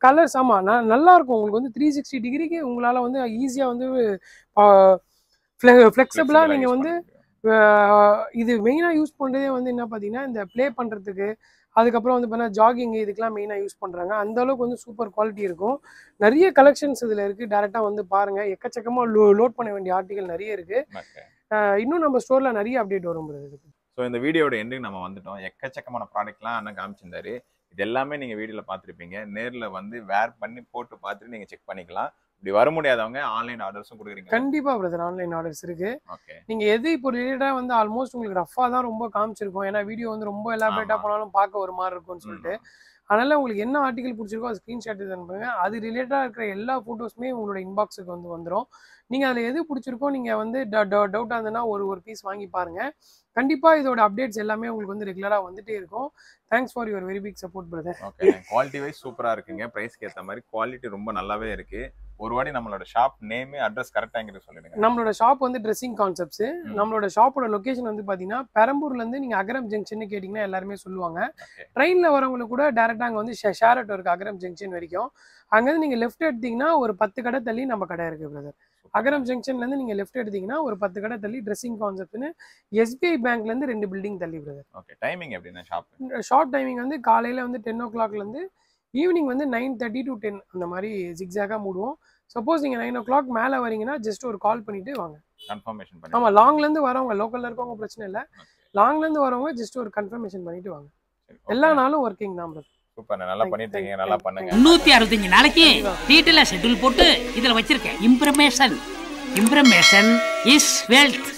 [SPEAKER 1] கலர்ஸ் ஆமா நல்லா இருக்கும். உங்களுக்கு வந்து 360 டிகிரிக்கு உங்களால வந்து ஈஸியா வந்து ஃபிளெக்சிபிளா நீங்க வந்து இது மெயினா யூஸ் பண்றதே வந்து என்ன பாத்தீங்கன்னா இந்த ப்ளே பண்றதுக்கு, அதுக்கப்புறம் வந்து பார்த்தீங்கன்னா ஜாகிங் இதுக்கெல்லாம் மெயினாக யூஸ் பண்ணுறாங்க. அந்த அளவுக்கு வந்து சூப்பர் குவாலிட்டி இருக்கும். நிறைய கலெக்ஷன்ஸ் இதில் இருக்குது. டேரெக்டாக வந்து பாருங்கள். எக்கச்சக்கமாக லோட் பண்ண வேண்டிய ஆர்டிகல் நிறைய இருக்குது. இன்னும் நம்ம ஸ்டோரில் நிறைய அப்டேட் வரும் இதுக்கு.
[SPEAKER 2] ஸோ இந்த வீடியோட எண்டுக்கு நம்ம வந்துட்டோம். எக்கச்சக்கமான ப்ராடக்ட்லாம் அண்ணன் காமிச்சிருந்தாரு. இது எல்லாமே நீங்கள் வீடியோவில் பார்த்துருப்பீங்க. நேரில் வந்து வேர் பண்ணி போட்டு பார்த்துட்டு நீங்கள் செக் பண்ணிக்கலாம். இப்படி வர முடியாதவங்க ஆன்லைன் ஆர்டர்ஸும் கொடுக்குறீங்க?
[SPEAKER 1] கண்டிப்பா பிரதர், ஆன்லைன் ஆர்டர்ஸ் இருக்கு. நீங்க எது இப்போ ரிலேட்டடா வந்து ஆல்மோஸ்ட் உங்களுக்கு ரஃபா தான் ரொம்ப காமிச்சிருக்கும். ஏன்னா வீடியோ வந்து ரொம்ப எலாபரேட்டா போனாலும் பார்க்க ஒரு மாதிரி இருக்கும்னு சொல்லிட்டு. அதனால உங்களுக்கு என்ன ஆர்டிகல் பிடிச்சிருக்கோ அது ஸ்கிரீன்ஷாட் அனுப்புங்க. அது ரிலேட்டடா இருக்கிற எல்லா போட்டோஸுமே உங்களோட இன்பாக்ஸுக்கு வந்து வந்துடும். நீங்க அதுல எது பிடிச்சிருக்கோ நீங்க வந்து டவுட்டா இருந்ததுன்னா ஒரு பீஸ் வாங்கி பாருங்க. கண்டிப்பா இதோட அப்டேட்ஸ் எல்லாமே உங்களுக்கு வந்து ரெகுலரா வந்துட்டே இருக்கும். Thanks for your very big support brother.
[SPEAKER 2] Okay, quality wise சூப்பரா இருக்குங்க. பிரைஸ்க்கு ஏற்ற மாதிரி குவாலிட்டி ரொம்ப நல்லாவே இருக்கு. ஒரு வாட்டி நம்மளோட ஷாப் நேம் அட்ரஸ் கரெக்டா எங்க சொல்லுங்க.
[SPEAKER 1] நம்மளோட ஷாப் வந்து ட்ரெஸ்ஸிங் கான்செப்ட்ஸ். நம்மளோட ஷாப்போட லொகேஷன் வந்து பாத்தீங்கன்னா பெரம்பூர்ல இருந்து நீங்க அகரம் ஜங்ஷன் கேட்டீங்கன்னா எல்லாருமே சொல்லுவாங்க. ட்ரெயின்ல வரவங்களுக்கு கூட டைரக்டா அங்க வந்து ஷேர் ஆட்டோ இருக்கு அகரம் ஜங்ஷன் வரைக்கும். அங்கிருந்து நீங்க லெஃப்ட் எடுத்தீங்கன்னா ஒரு 10 கடை தள்ளி நம்ம கடை இருக்கு பிரதர். அகரம் ஜங்ஷன்ல இருந்து நீங்க லெஃப்ட் எடுத்தீங்கன்னா ஒரு 10 கடை தள்ளி ட்ரெஸ்ஸிங் கான்செப்ட்னு SBI பேங்க்ல இருந்து 2 பில்டிங் தள்ளி பிரதர்.
[SPEAKER 2] ஓகே, டைமிங் எப்படின்னா
[SPEAKER 1] ஷார்ட் டைமிங் வந்து காலையில வந்து 10 o'clockல இருந்து ஈவினிங் வந்து 9:30 to 10 அந்த மாதிரி ஜிக்ஸாகா மூடுவோம். சப்போஸ் நீங்க 9 o'clock மேல வரீங்கன்னா ஜஸ்ட் ஒரு கால் பண்ணிட்டு வாங்க.
[SPEAKER 2] கன்ஃபர்மேஷன் பண்ணி.
[SPEAKER 1] ஆமா, லாங்ல இருந்து வரவங்க லோக்கல்ல இருக்கவங்க பிரச்சனை இல்ல. லாங்ல இருந்து வரவங்க ஜஸ்ட் ஒரு கன்ஃபர்மேஷன் பண்ணிட்டு வாங்க. எல்லா நாளும் ஒர்க்கிங் தான் பிரதர்.
[SPEAKER 2] சூப்பர், நல்லா பண்ணிட்டு இருக்கீங்க. நல்லா பண்ணுங்க.
[SPEAKER 3] 365 நாளைக்கு டீடைலா ஷெட்யூல் போட்டு இதுல வச்சிருக்கேன். இம்ப்ரமேஷன் இஸ் வெல்த்.